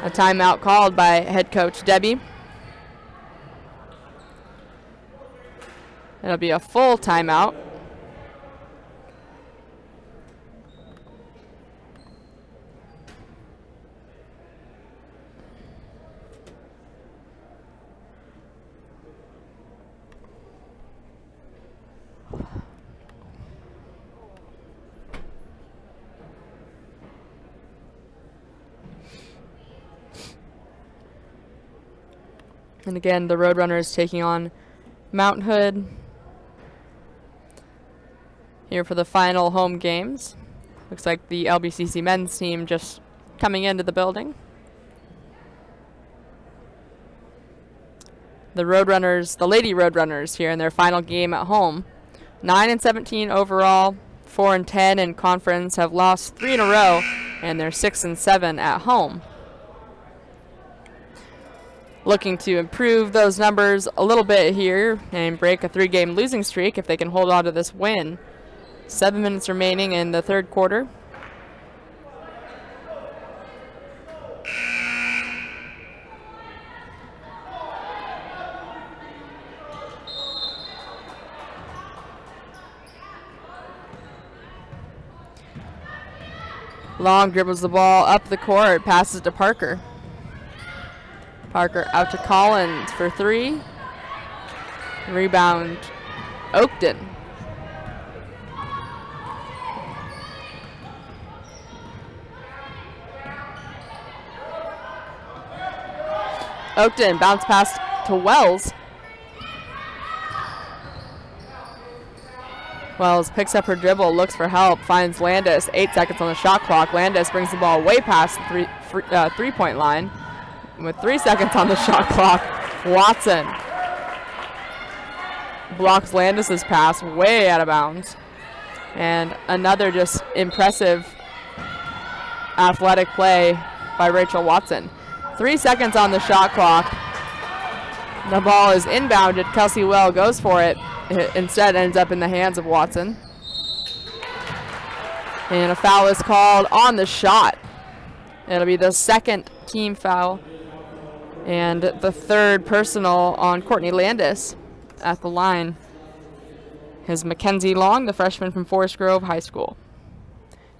A timeout called by head coach Debbie. It'll be a full timeout. And again, the Roadrunners taking on Mount Hood here for the final home games. Looks like the LBCC men's team just coming into the building. The Roadrunners, the Lady Roadrunners here in their final game at home. 9-17 overall, 4-10 in conference, have lost 3 in a row, and they're 6-7 at home. Looking to improve those numbers a little bit here and break a 3-game losing streak if they can hold on to this win. 7 minutes remaining in the third quarter. Long dribbles the ball up the court, passes to Parker. Parker out to Collins for 3. Rebound, Oakton. Oakton bounce pass to Wells. Wells picks up her dribble, looks for help, finds Landis. 8 seconds on the shot clock. Landis brings the ball way past the three-point line. With 3 seconds on the shot clock, Watson blocks Landis's pass way out of bounds. And another just impressive athletic play by Rachel Watson. 3 seconds on the shot clock. The ball is inbounded. Kelsey Well goes for it. It instead ends up in the hands of Watson. And a foul is called on the shot. It'll be the second team foul and the third personal on Courtney Landis at the line. Is Mackenzie Long, the freshman from Forest Grove High School.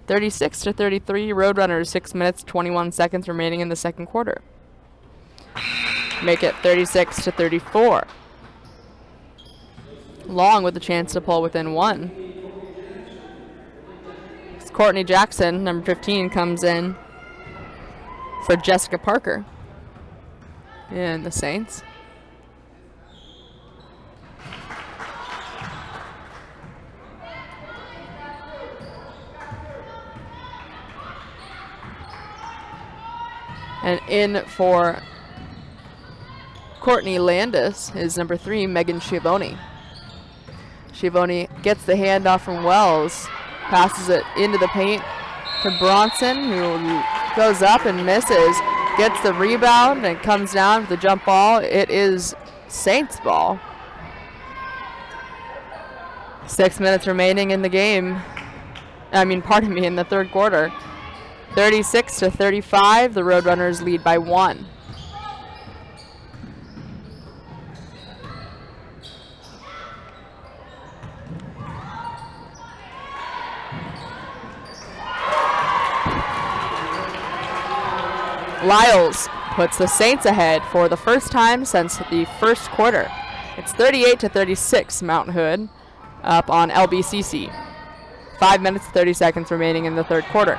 36-33, Roadrunners, 6 minutes, 21 seconds remaining in the second quarter. Make it 36-34. Long with the chance to pull within 1. It's Courtney Jackson, number 15, comes in for Jessica Parker and the Saints. And in for Courtney Landis is number 3, Megan Schiavone. Schiavone gets the handoff from Wells, passes it into the paint to Bronson, who goes up and misses, gets the rebound and comes down with the jump ball. It is Saints ball. 6 minutes remaining in the game. In the third quarter. 36-35, the Roadrunners lead by 1. Lyles puts the Saints ahead for the first time since the first quarter. It's 38-36, Mount Hood up on LBCC. 5 minutes, 30 seconds remaining in the third quarter.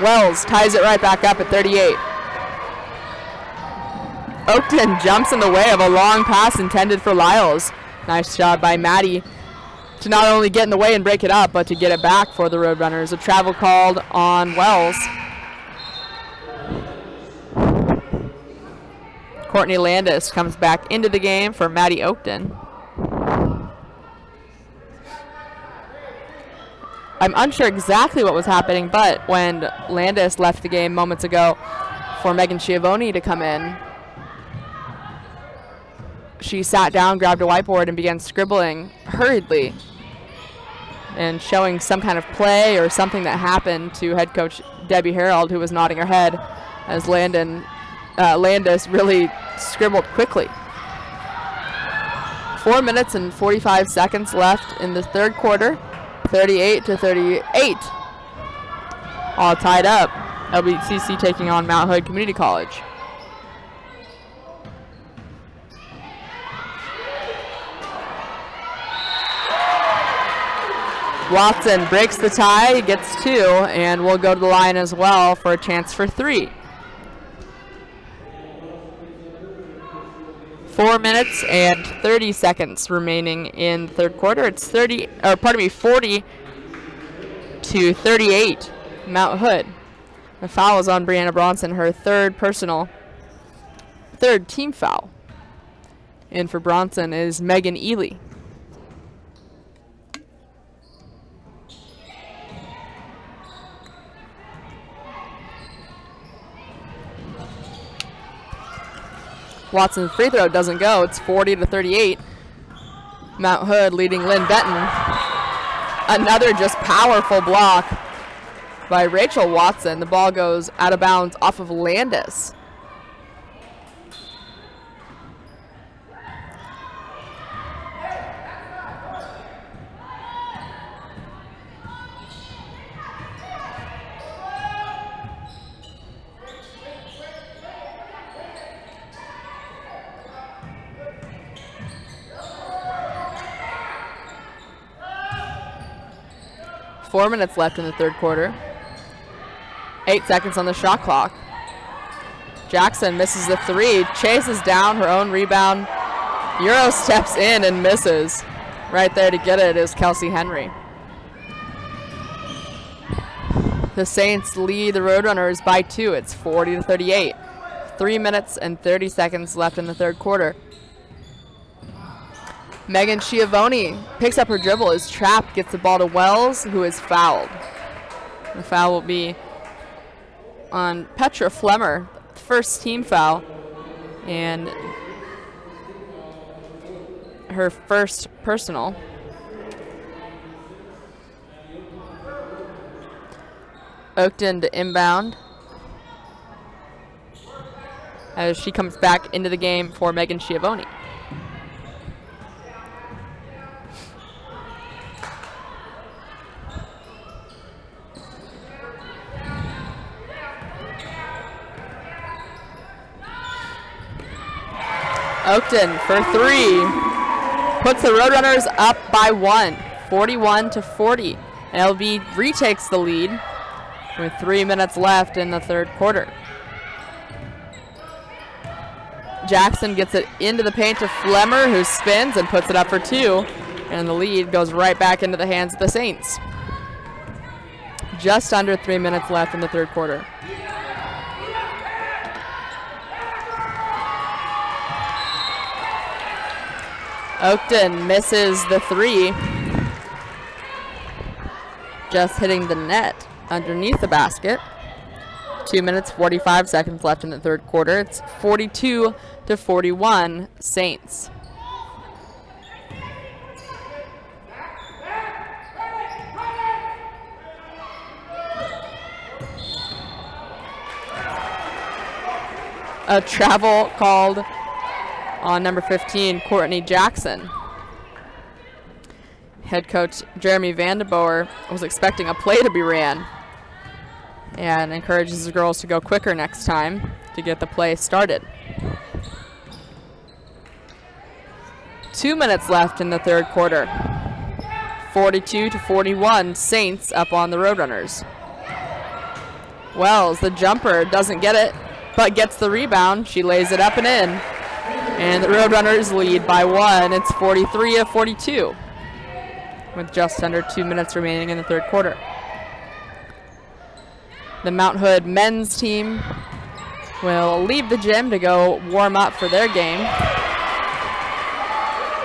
Wells ties it right back up at 38. Oakton jumps in the way of a long pass intended for Lyles. Nice job by Maddie to not only get in the way and break it up, but to get it back for the Roadrunners. A travel called on Wells. Courtney Landis comes back into the game for Maddie Oakton. I'm unsure exactly what was happening, but when Landis left the game moments ago for Megan Schiavone to come in, she sat down, grabbed a whiteboard, and began scribbling hurriedly and showing some kind of play or something that happened to head coach Debbie Harold, who was nodding her head as Landis really scribbled quickly. 4 minutes and 45 seconds left in the third quarter. 38-38. All tied up. LBCC taking on Mount Hood Community College. Watson breaks the tie, gets 2, and will go to the line as well for a chance for 3. 4 minutes and 30 seconds remaining in the third quarter. It's 40 to 38, Mount Hood. The foul is on Brianna Bronson, her third team foul. And for Bronson is Megan Ely. Watson's free throw doesn't go. It's 40 to 38. Mount Hood leading Linn-Benton. Another just powerful block by Rachel Watson. The ball goes out of bounds off of Landis. Four minutes left in the third quarter. 8 seconds on the shot clock. Jackson misses the three, chases down her own rebound. Euro steps in and misses. Right there to get it is Kelsey Henry. The Saints lead the Roadrunners by 2. It's 40 to 38. 3 minutes and 30 seconds left in the third quarter. Megan Schiavone picks up her dribble, is trapped, gets the ball to Wells, who is fouled. The foul will be on Petra Flemmer, first team foul, and her first personal. Oakton to inbound as she comes back into the game for Megan Schiavone. Oakton for three, puts the Roadrunners up by 1, 41 to 40. LB retakes the lead with 3 minutes left in the third quarter. Jackson gets it into the paint to Flemmer, who spins and puts it up for 2, and the lead goes right back into the hands of the Saints. Just under 3 minutes left in the third quarter. Oakton misses the three, just hitting the net underneath the basket. 2 minutes, 45 seconds left in the third quarter. It's 42 to 41 Saints. A travel called on number 15, Courtney Jackson. Head coach Jeremy Vandeboer was expecting a play to be ran and encourages the girls to go quicker next time to get the play started. 2 minutes left in the third quarter. 42 to 41, Saints up on the Roadrunners. Wells, the jumper, doesn't get it, but gets the rebound. She lays it up and in. And the Roadrunners lead by 1. It's 43 to 42 with just under 2 minutes remaining in the third quarter. The Mount Hood men's team will leave the gym to go warm up for their game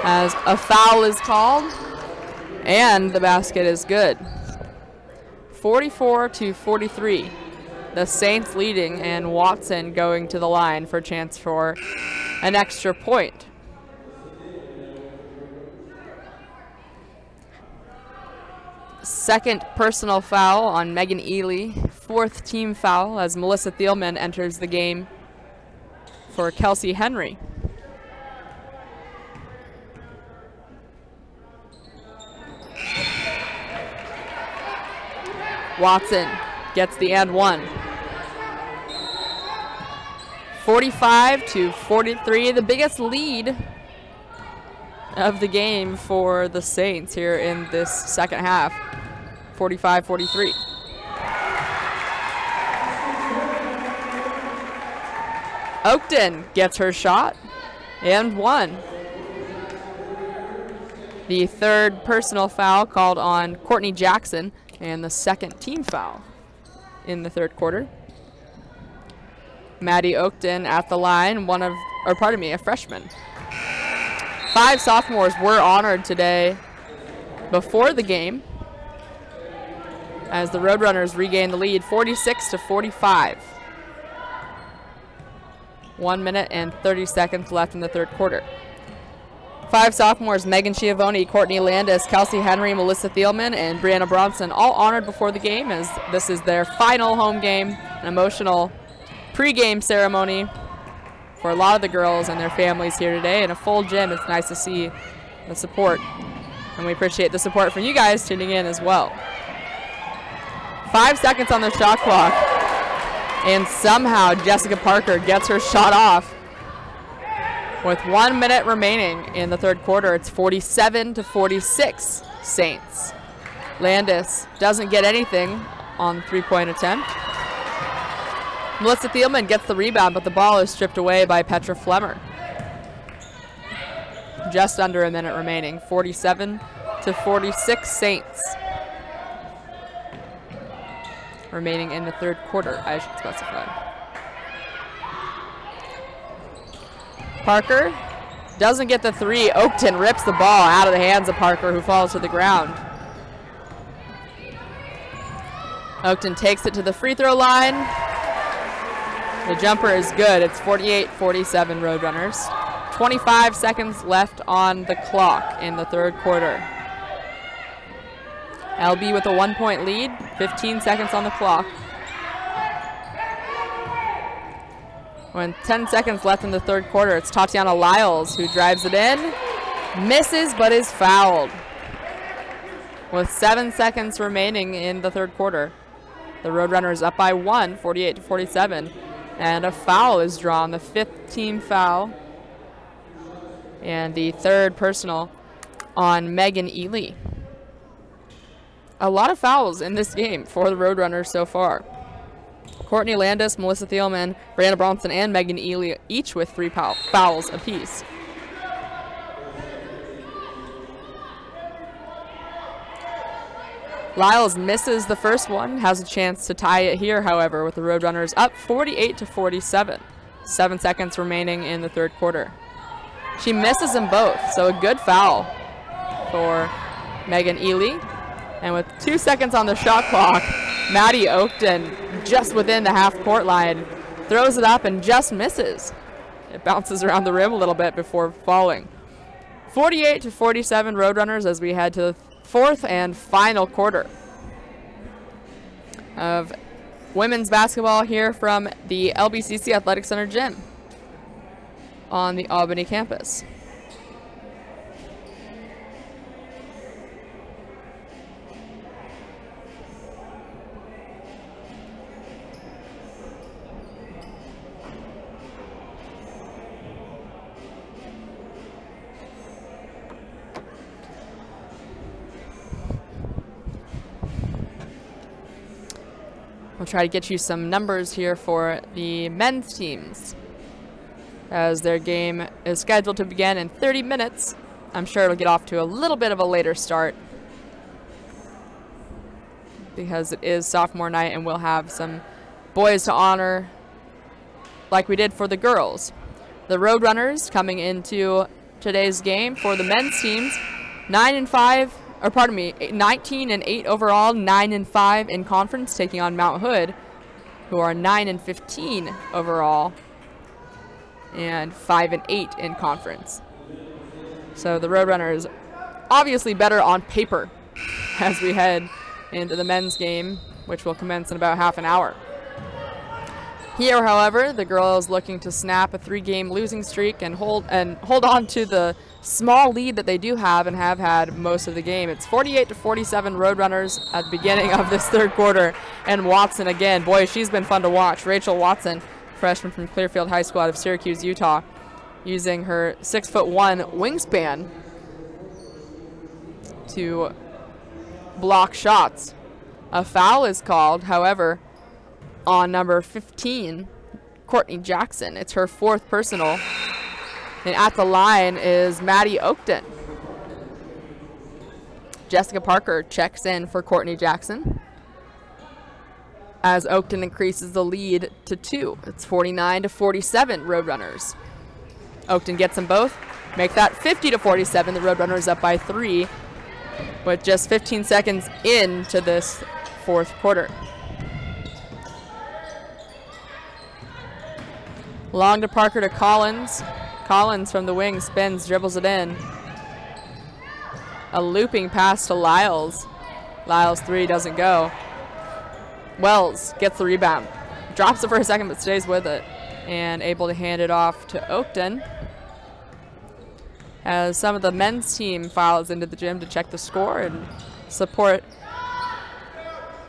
as a foul is called and the basket is good. 44 to 43. The Saints leading and Watson going to the line for a chance for an extra point. Second personal foul on Megan Ely. Fourth team foul as Melissa Thielman enters the game for Kelsey Henry. Watson gets the and one. 45 to 43, the biggest lead of the game for the Saints here in this second half. 45-43. Oakton gets her shot and 1. The third personal foul called on Courtney Jackson, and the second team foul in the third quarter. Maddie Oakton at the line, a freshman. 5 sophomores were honored today before the game as the Roadrunners regain the lead 46-45. 1 minute and 30 seconds left in the third quarter. 5 sophomores, Megan Schiavone, Courtney Landis, Kelsey Henry, Melissa Thielman, and Brianna Bronson, all honored before the game, as this is their final home game, an emotional pre-game ceremony for a lot of the girls and their families here today. In a full gym, it's nice to see the support, and we appreciate the support from you guys tuning in as well. 5 seconds on the shot clock, and somehow Jessica Parker gets her shot off. With 1 minute remaining in the third quarter, it's 47-46 Saints. Landis doesn't get anything on the three-point attempt. Melissa Thielman gets the rebound, but the ball is stripped away by Petra Flemmer. Just under a minute remaining, 47-46 Saints. Remaining in the third quarter, I should specify. Parker doesn't get the 3. Oakton rips the ball out of the hands of Parker, who falls to the ground. Oakton takes it to the free throw line. The jumper is good. It's 48-47 Roadrunners. 25 seconds left on the clock in the third quarter. LB with a 1-point lead, 15 seconds on the clock. When 10 seconds left in the third quarter, it's Tatiana Lyles who drives it in, misses but is fouled. With 7 seconds remaining in the third quarter, the Roadrunners up by 1, 48-47, and a foul is drawn, the 5th team foul, and the third personal on Megan Ely. A lot of fouls in this game for the Roadrunners so far. Courtney Landis, Melissa Thielman, Brianna Bronson, and Megan Ely, each with 3 fouls apiece. Lyles misses the first one, has a chance to tie it here, however, with the Roadrunners up 48-47. 7 seconds remaining in the third quarter. She misses them both, so a good foul for Megan Ely. And with 2 seconds on the shot clock, Maddie Oakton, just within the half-court line, throws it up and just misses. It bounces around the rim a little bit before falling. 48-47 Roadrunners as we head to the fourth and final quarter of women's basketball here from the LBCC Athletic Center gym on the Albany campus. We'll try to get you some numbers here for the men's teams, as their game is scheduled to begin in 30 minutes. I'm sure it'll get off to a little bit of a later start because it is sophomore night and we'll have some boys to honor like we did for the girls. The Roadrunners coming into today's game for the men's teams, 19-8 overall, 9-5 in conference, taking on Mount Hood, who are 9-15 overall and 5-8 in conference. So the Roadrunners obviously better on paper as we head into the men's game, which will commence in about half an hour. Here, however, the girls looking to snap a 3-game losing streak and hold on to the small lead that they do have and have had most of the game. It's 48-47 Roadrunners at the beginning of this third quarter. And Watson again, boy, she's been fun to watch. Rachel Watson, freshman from Clearfield High School out of Syracuse, Utah, using her 6'1" wingspan to block shots. A foul is called, however, on number 15, Courtney Jackson. It's her 4th personal. And at the line is Maddie Oakton. Jessica Parker checks in for Courtney Jackson as Oakton increases the lead to 2. It's 49-47 Roadrunners. Oakton gets them both, make that 50-47. The Roadrunners up by 3 with just 15 seconds into this fourth quarter. Long to Parker to Collins. Collins from the wing spins, dribbles it in. A looping pass to Lyles. Lyles' 3 doesn't go. Wells gets the rebound. Drops it for a second but stays with it. And able to hand it off to Oakton. As some of the men's team files into the gym to check the score and support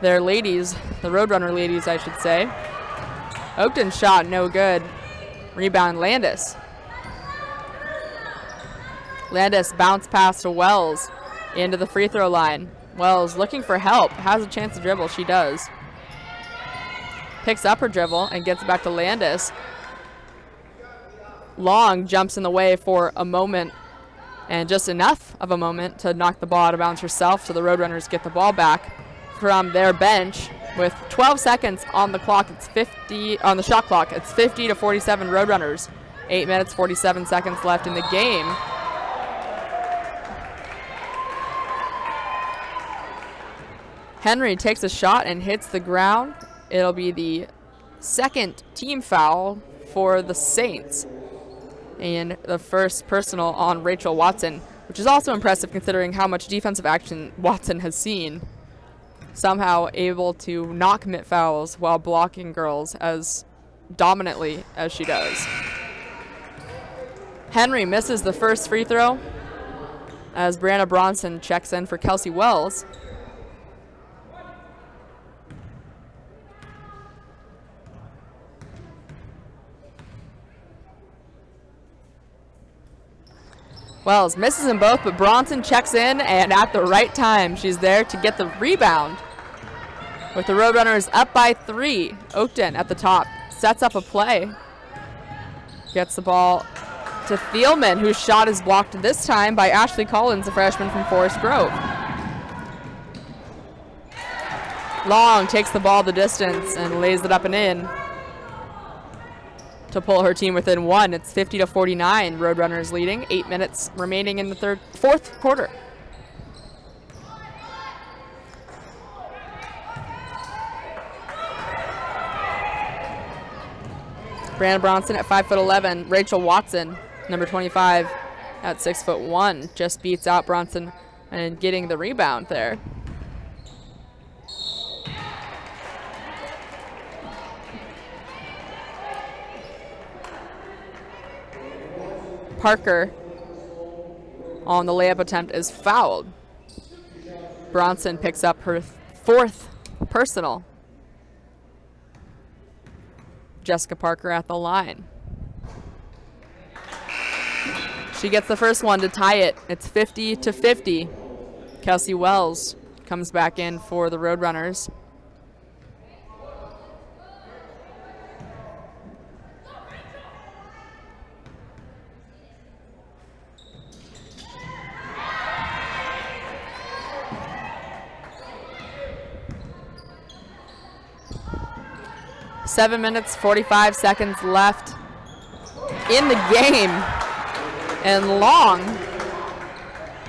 their ladies, the Roadrunner ladies, I should say. Oakton's shot no good. Rebound Landis. Landis bounce pass to Wells into the free throw line. Wells looking for help, has a chance to dribble, she does. Picks up her dribble and gets it back to Landis. Long jumps in the way for a moment, and just enough of a moment to knock the ball out of bounds herself, so the Roadrunners get the ball back from their bench. With 12 seconds on the clock, it's 50 on the shot clock. It's 50-47 Roadrunners. 8 minutes 47 seconds left in the game. Henry takes a shot and hits the ground. It'll be the second team foul for the Saints, and the first personal on Rachel Watson, which is also impressive considering how much defensive action Watson has seen. Somehow able to not commit fouls while blocking girls as dominantly as she does. Henry misses the first free throw as Brianna Bronson checks in for Kelsey Wells. Wells misses them both, but Bronson checks in, and at the right time, she's there to get the rebound. With the Roadrunners up by 3, Oakton at the top sets up a play. Gets the ball to Thielman, whose shot is blocked this time by Ashley Collins, a freshman from Forest Grove. Long takes the ball the distance and lays it up and in to pull her team within 1. It's 50-49, Roadrunners leading. 8 minutes remaining in the fourth quarter. Brianna Bronson at 5'11". Rachel Watson, number 25, at 6'1". Just beats out Bronson and getting the rebound there. Parker on the layup attempt is fouled. Bronson picks up her 4th personal. Jessica Parker at the line. She gets the first one to tie it. It's 50-50. Kelsey Wells comes back in for the Roadrunners. Seven minutes, 45 seconds left in the game. And Long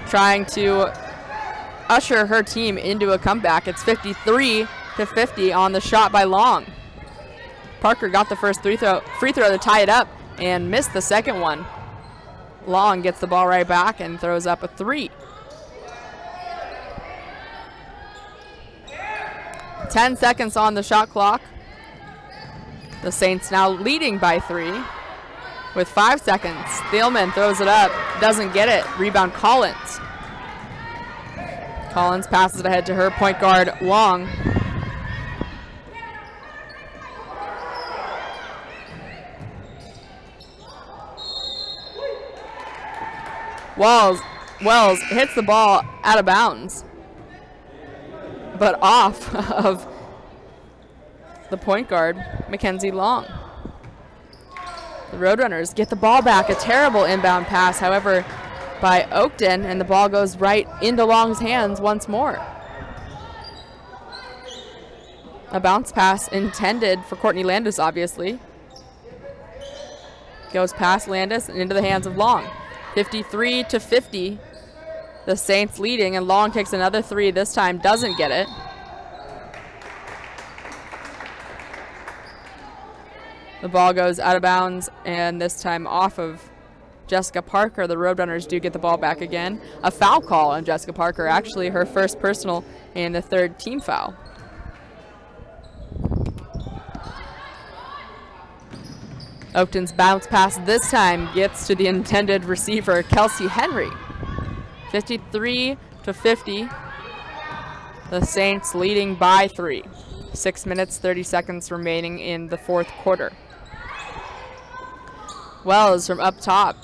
trying to usher her team into a comeback. It's 53-50 on the shot by Long. Parker got the first free throw to tie it up and missed the second one. Long gets the ball right back and throws up a 3. 10 seconds on the shot clock. The Saints now leading by 3 with 5 seconds. Thielman throws it up, doesn't get it. Rebound Collins. Collins passes it ahead to her point guard, Long. Wells hits the ball out of bounds, but off of the point guard, Mackenzie Long. The Roadrunners get the ball back. A terrible inbound pass, however, by Oakton, and the ball goes right into Long's hands once more. A bounce pass intended for Courtney Landis, obviously. Goes past Landis and into the hands of Long. 53-50. The Saints leading, and Long takes another three. This time doesn't get it. The ball goes out of bounds, and this time off of Jessica Parker. The Roadrunners do get the ball back again. A foul call on Jessica Parker, actually her first personal and the third team foul. Oakton's bounce pass this time gets to the intended receiver, Kelsey Henry. 53-50. The Saints leading by 3. 6 minutes, 30 seconds remaining in the fourth quarter. Wells from up top.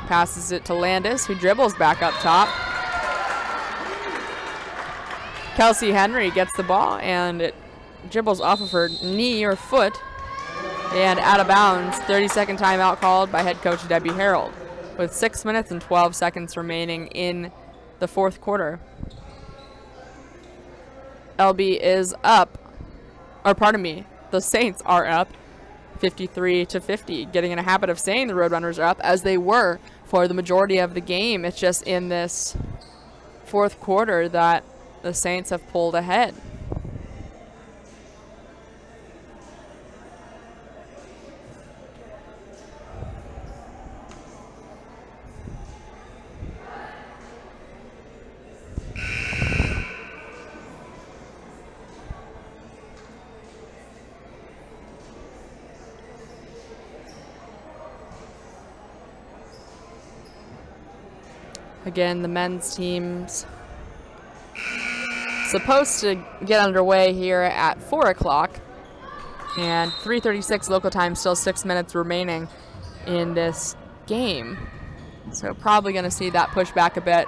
Passes it to Landis, who dribbles back up top. Kelsey Henry gets the ball, and it dribbles off of her knee or foot and out of bounds. 30-second timeout called by head coach Debbie Harold with 6 minutes and 12 seconds remaining in the fourth quarter. LB is up, or pardon me, the Saints are up 53-50, getting in a habit of saying the Roadrunners are up, as they were for the majority of the game. It's just in this fourth quarter that the Saints have pulled ahead. Again, the men's team's supposed to get underway here at 4 o'clock. And 3:36 local time, still 6 minutes remaining in this game. So probably going to see that push back a bit.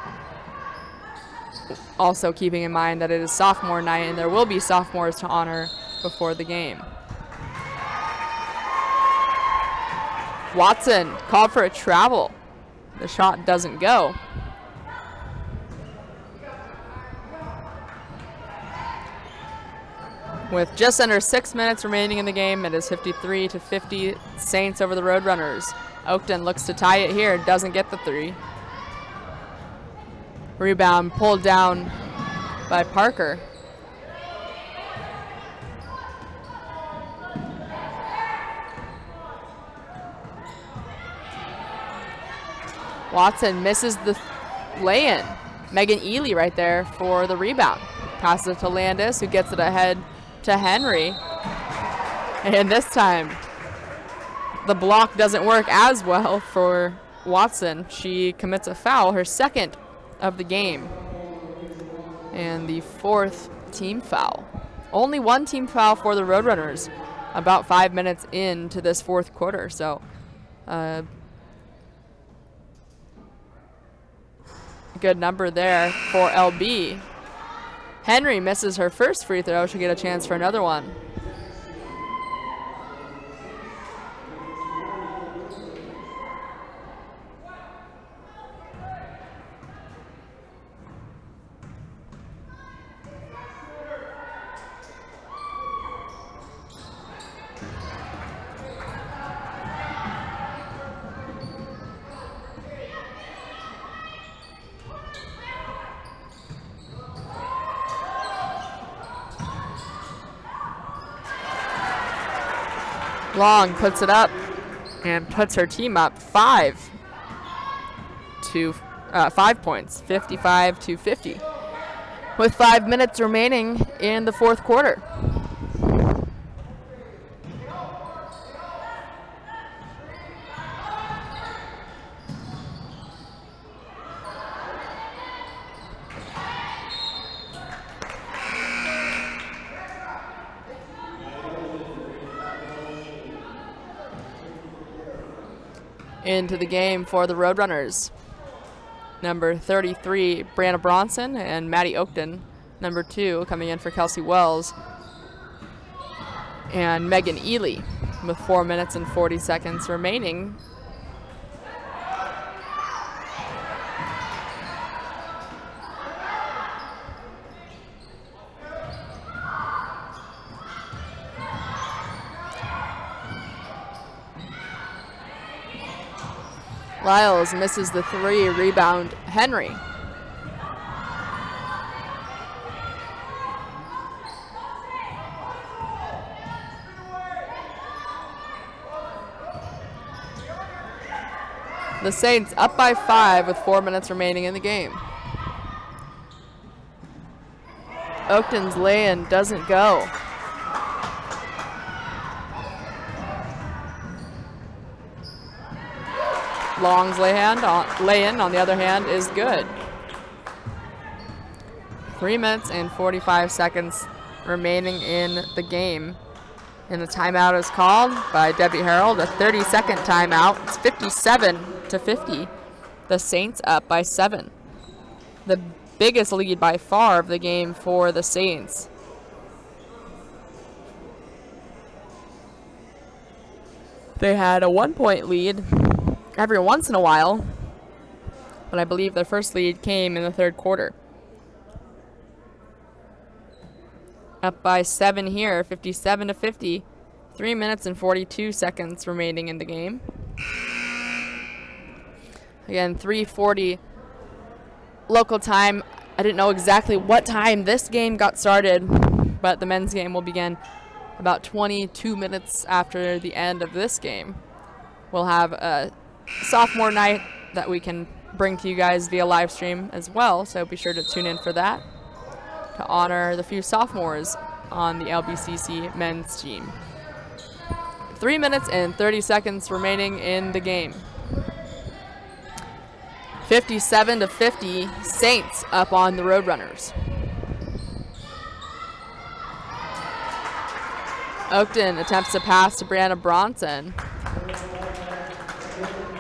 Also keeping in mind that it is sophomore night and there will be sophomores to honor before the game. Watson called for a travel. The shot doesn't go. With just under 6 minutes remaining in the game, it is 53-50, Saints over the Roadrunners. Oakton looks to tie it here, doesn't get the three. Rebound pulled down by Parker. Watson misses the lay-in. Megan Ely right there for the rebound. Passes it to Landis, who gets it ahead to Henry. And this time, the block doesn't work as well for Watson. She commits a foul, her second of the game. And the fourth team foul. Only one team foul for the Roadrunners about 5 minutes into this fourth quarter. So, good number there for LB. Henry misses her first free throw. She'll get a chance for another one. Long puts it up and puts her team up 5 points, 55-50, with 5 minutes remaining in the fourth quarter. Into the game for the Roadrunners. Number 33, Brianna Bronson, and Maddie Oakton. Number 2, coming in for Kelsey Wells, and Megan Ely. with 4 minutes and 40 seconds remaining. Lyles misses the 3, rebound Henry. The Saints up by 5 with 4 minutes remaining in the game. Oakton's lay-in doesn't go. Long's lay-in, on the other hand, is good. 3 minutes and 45 seconds remaining in the game. And the timeout is called by Debbie Harold, a 30-second timeout. It's 57-50. The Saints up by 7. The biggest lead by far of the game for the Saints. They had a 1-point lead every once in a while, but I believe their first lead came in the third quarter. Up by 7 here, 57-50. 3 minutes and 42 seconds remaining in the game. Again, 3:40 local time. I didn't know exactly what time this game got started, but the men's game will begin about 22 minutes after the end of this game. We'll have a sophomore night that we can bring to you guys via live stream as well, so be sure to tune in for that to honor the few sophomores on the LBCC men's team. 3 minutes and 30 seconds remaining in the game. 57-50, Saints up on the Roadrunners. Oakton attempts to pass to Brianna Bronson.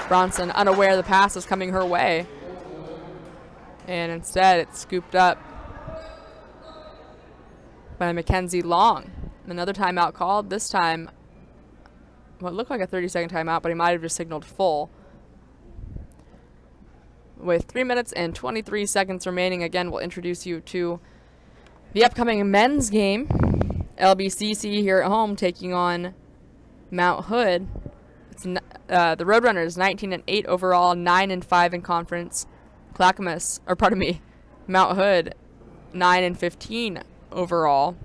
Bronson unaware the pass is coming her way. And instead it's scooped up by Mackenzie Long. Another timeout called, this time what looked like a 30-second timeout, but he might have just signaled full. With 3 minutes and 23 seconds remaining, again, we'll introduce you to the upcoming men's game. LBCC here at home taking on Mount Hood. It's the Roadrunners 19-8 overall, 9-5 in conference. Clackamas, or pardon me, Mount Hood 9-15 overall,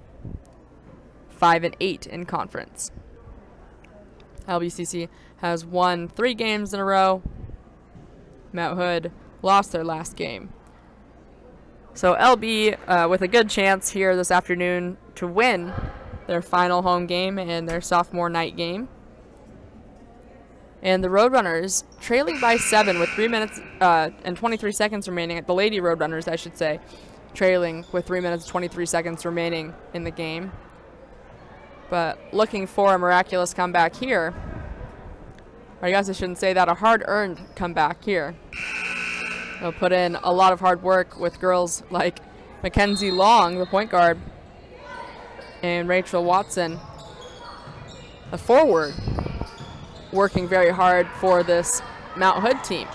5-8 in conference. LBCC has won 3 games in a row. Mount Hood lost their last game. So LB with a good chance here this afternoon to win their final home game and their sophomore night game. And the Roadrunners trailing by 7 with 3 minutes and 23 seconds remaining. The Lady Roadrunners, I should say, trailing with 3 minutes and 23 seconds remaining in the game. But looking for a miraculous comeback here. Or I guess I shouldn't say that, a hard-earned comeback here. They'll put in a lot of hard work with girls like Mackenzie Long, the point guard, and Rachel Watson, the forward, working very hard for this Mount Hood team.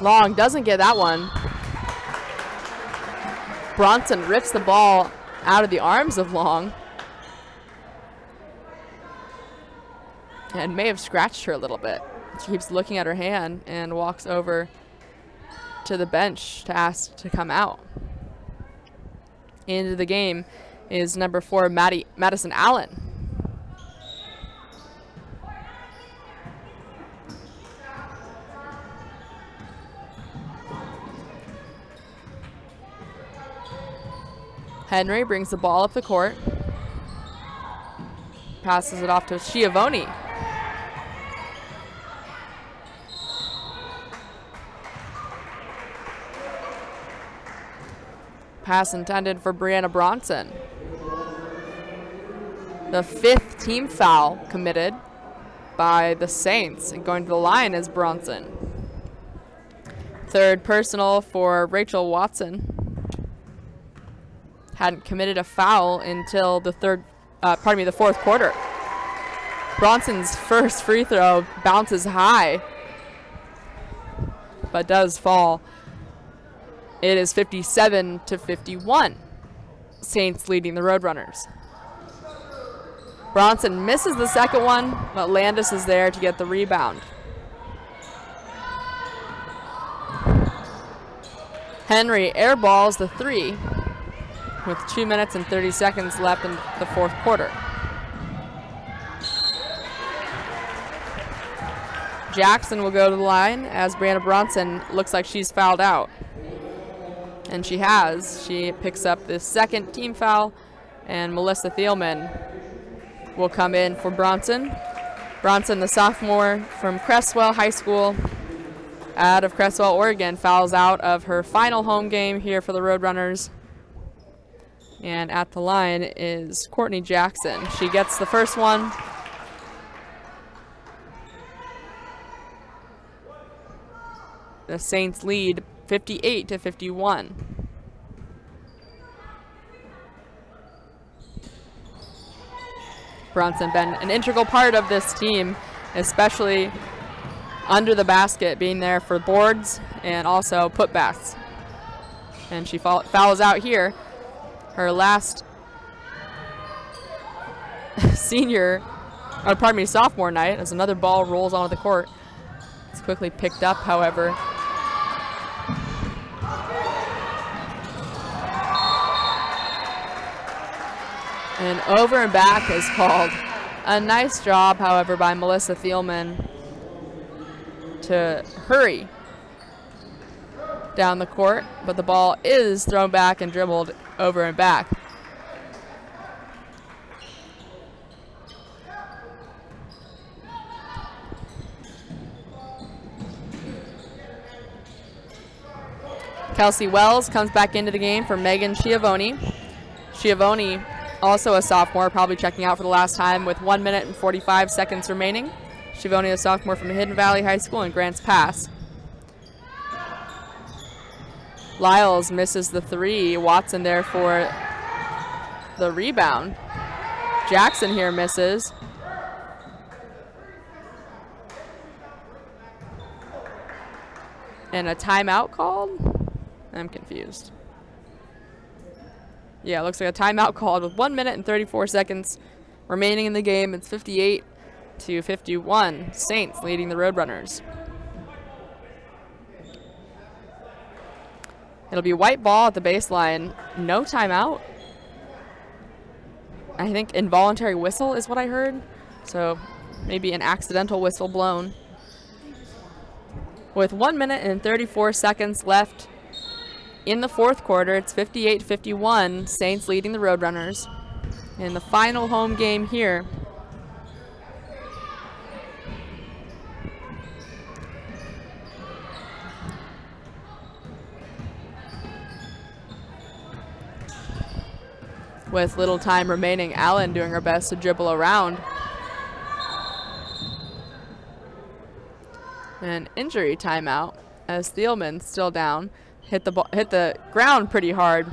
Long doesn't get that one. Bronson rips the ball out of the arms of Long and may have scratched her a little bit. She keeps looking at her hand and walks over to the bench to ask to come out. Into the game is number 4, Madison Allen. Henry brings the ball up the court. Passes it off to Schiavone. Pass intended for Brianna Bronson. The 5th team foul committed by the Saints, and going to the line is Bronson. 3rd personal for Rachel Watson. Hadn't committed a foul until the 4th quarter. Bronson's first free throw bounces high, but does fall. It is 57-51. Saints leading the Roadrunners. Bronson misses the second one, but Landis is there to get the rebound. Henry airballs the 3 with 2 minutes and 30 seconds left in the 4th quarter. Jackson will go to the line as Brianna Bronson looks like she's fouled out. And she has. She picks up the 2nd team foul, and Melissa Thielman will come in for Bronson. Bronson, the sophomore from Cresswell High School out of Cresswell, Oregon, fouls out of her final home game here for the Roadrunners. And at the line is Courtney Jackson. She gets the first one. The Saints lead 58-51. Bronson been an integral part of this team, especially under the basket, being there for boards and also putbacks. And she fouls out here. Her last sophomore night, as another ball rolls onto the court. It's quickly picked up, however. And over and back is called. A nice job, however, by Melissa Thielman to hurry down the court, but the ball is thrown back and dribbled over and back. Kelsey Wells comes back into the game for Megan Schiavone. Schiavone, also a sophomore, probably checking out for the last time with 1 minute and 45 seconds remaining. Schiavone, a sophomore from Hidden Valley High School in Grants Pass. Lyles misses the 3. Watson there for the rebound. Jackson here misses. And a timeout called? I'm confused. Yeah, it looks like a timeout called with 1 minute and 34 seconds remaining in the game. It's 58-51. Saints leading the Roadrunners. It'll be white ball at the baseline. No timeout. I think involuntary whistle is what I heard. So maybe an accidental whistle blown. With 1 minute and 34 seconds left in the 4th quarter, it's 58-51. Saints leading the Roadrunners in the final home game here. With little time remaining, Allen doing her best to dribble around. An injury timeout as Thielman, still down, hit the ground pretty hard.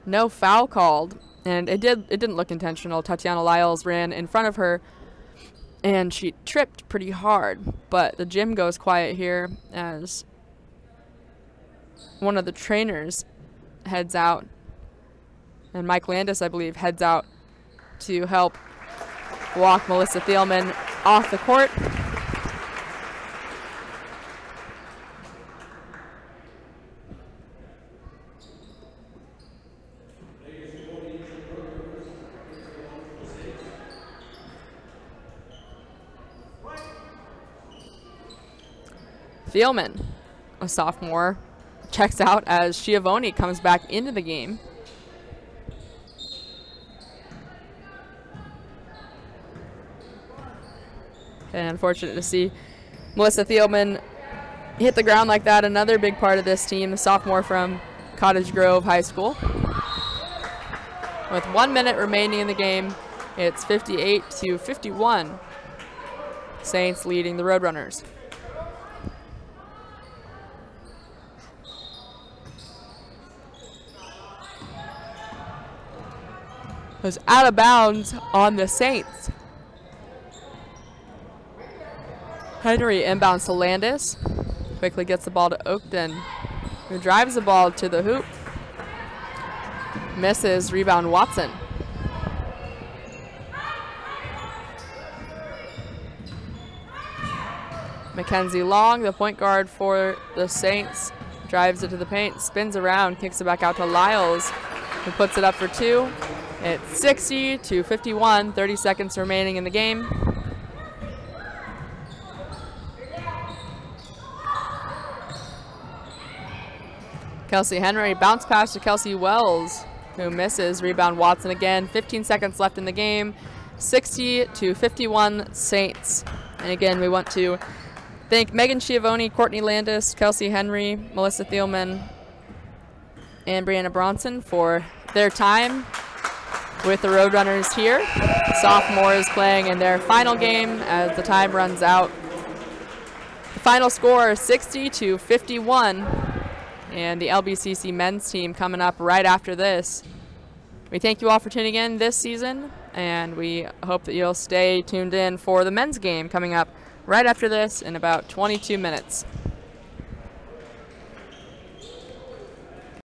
No foul called, and it didn't look intentional. Tatiana Lyles ran in front of her, and she tripped pretty hard. But the gym goes quiet here as one of the trainers heads out, and Mike Landis, I believe, heads out to help walk Melissa Thielman off the court. Thielman, a sophomore, checks out as Schiavone comes back into the game. And unfortunate to see Melissa Thielman hit the ground like that. Another big part of this team, the sophomore from Cottage Grove High School. With 1 minute remaining in the game, it's 58-51. Saints leading the Roadrunners. Was out of bounds on the Saints. Henry inbounds to Landis. Quickly gets the ball to Oakton, who drives the ball to the hoop. Misses, rebound Watson. Mackenzie Long, the point guard for the Saints, drives it to the paint, spins around, kicks it back out to Lyles, who puts it up for two. It's 60-51, 30 seconds remaining in the game. Kelsey Henry, bounce pass to Kelsey Wells, who misses, rebound Watson again. 15 seconds left in the game, 60-51 Saints. And again, we want to thank Megan Schiavone, Courtney Landis, Kelsey Henry, Melissa Thielman, and Brianna Bronson for their time with the Roadrunners here. Sophomores playing in their final game as the time runs out. The final score is 60-51. And the LBCC men's team coming up right after this. We thank you all for tuning in this season, and we hope that you'll stay tuned in for the men's game coming up right after this in about 22 minutes.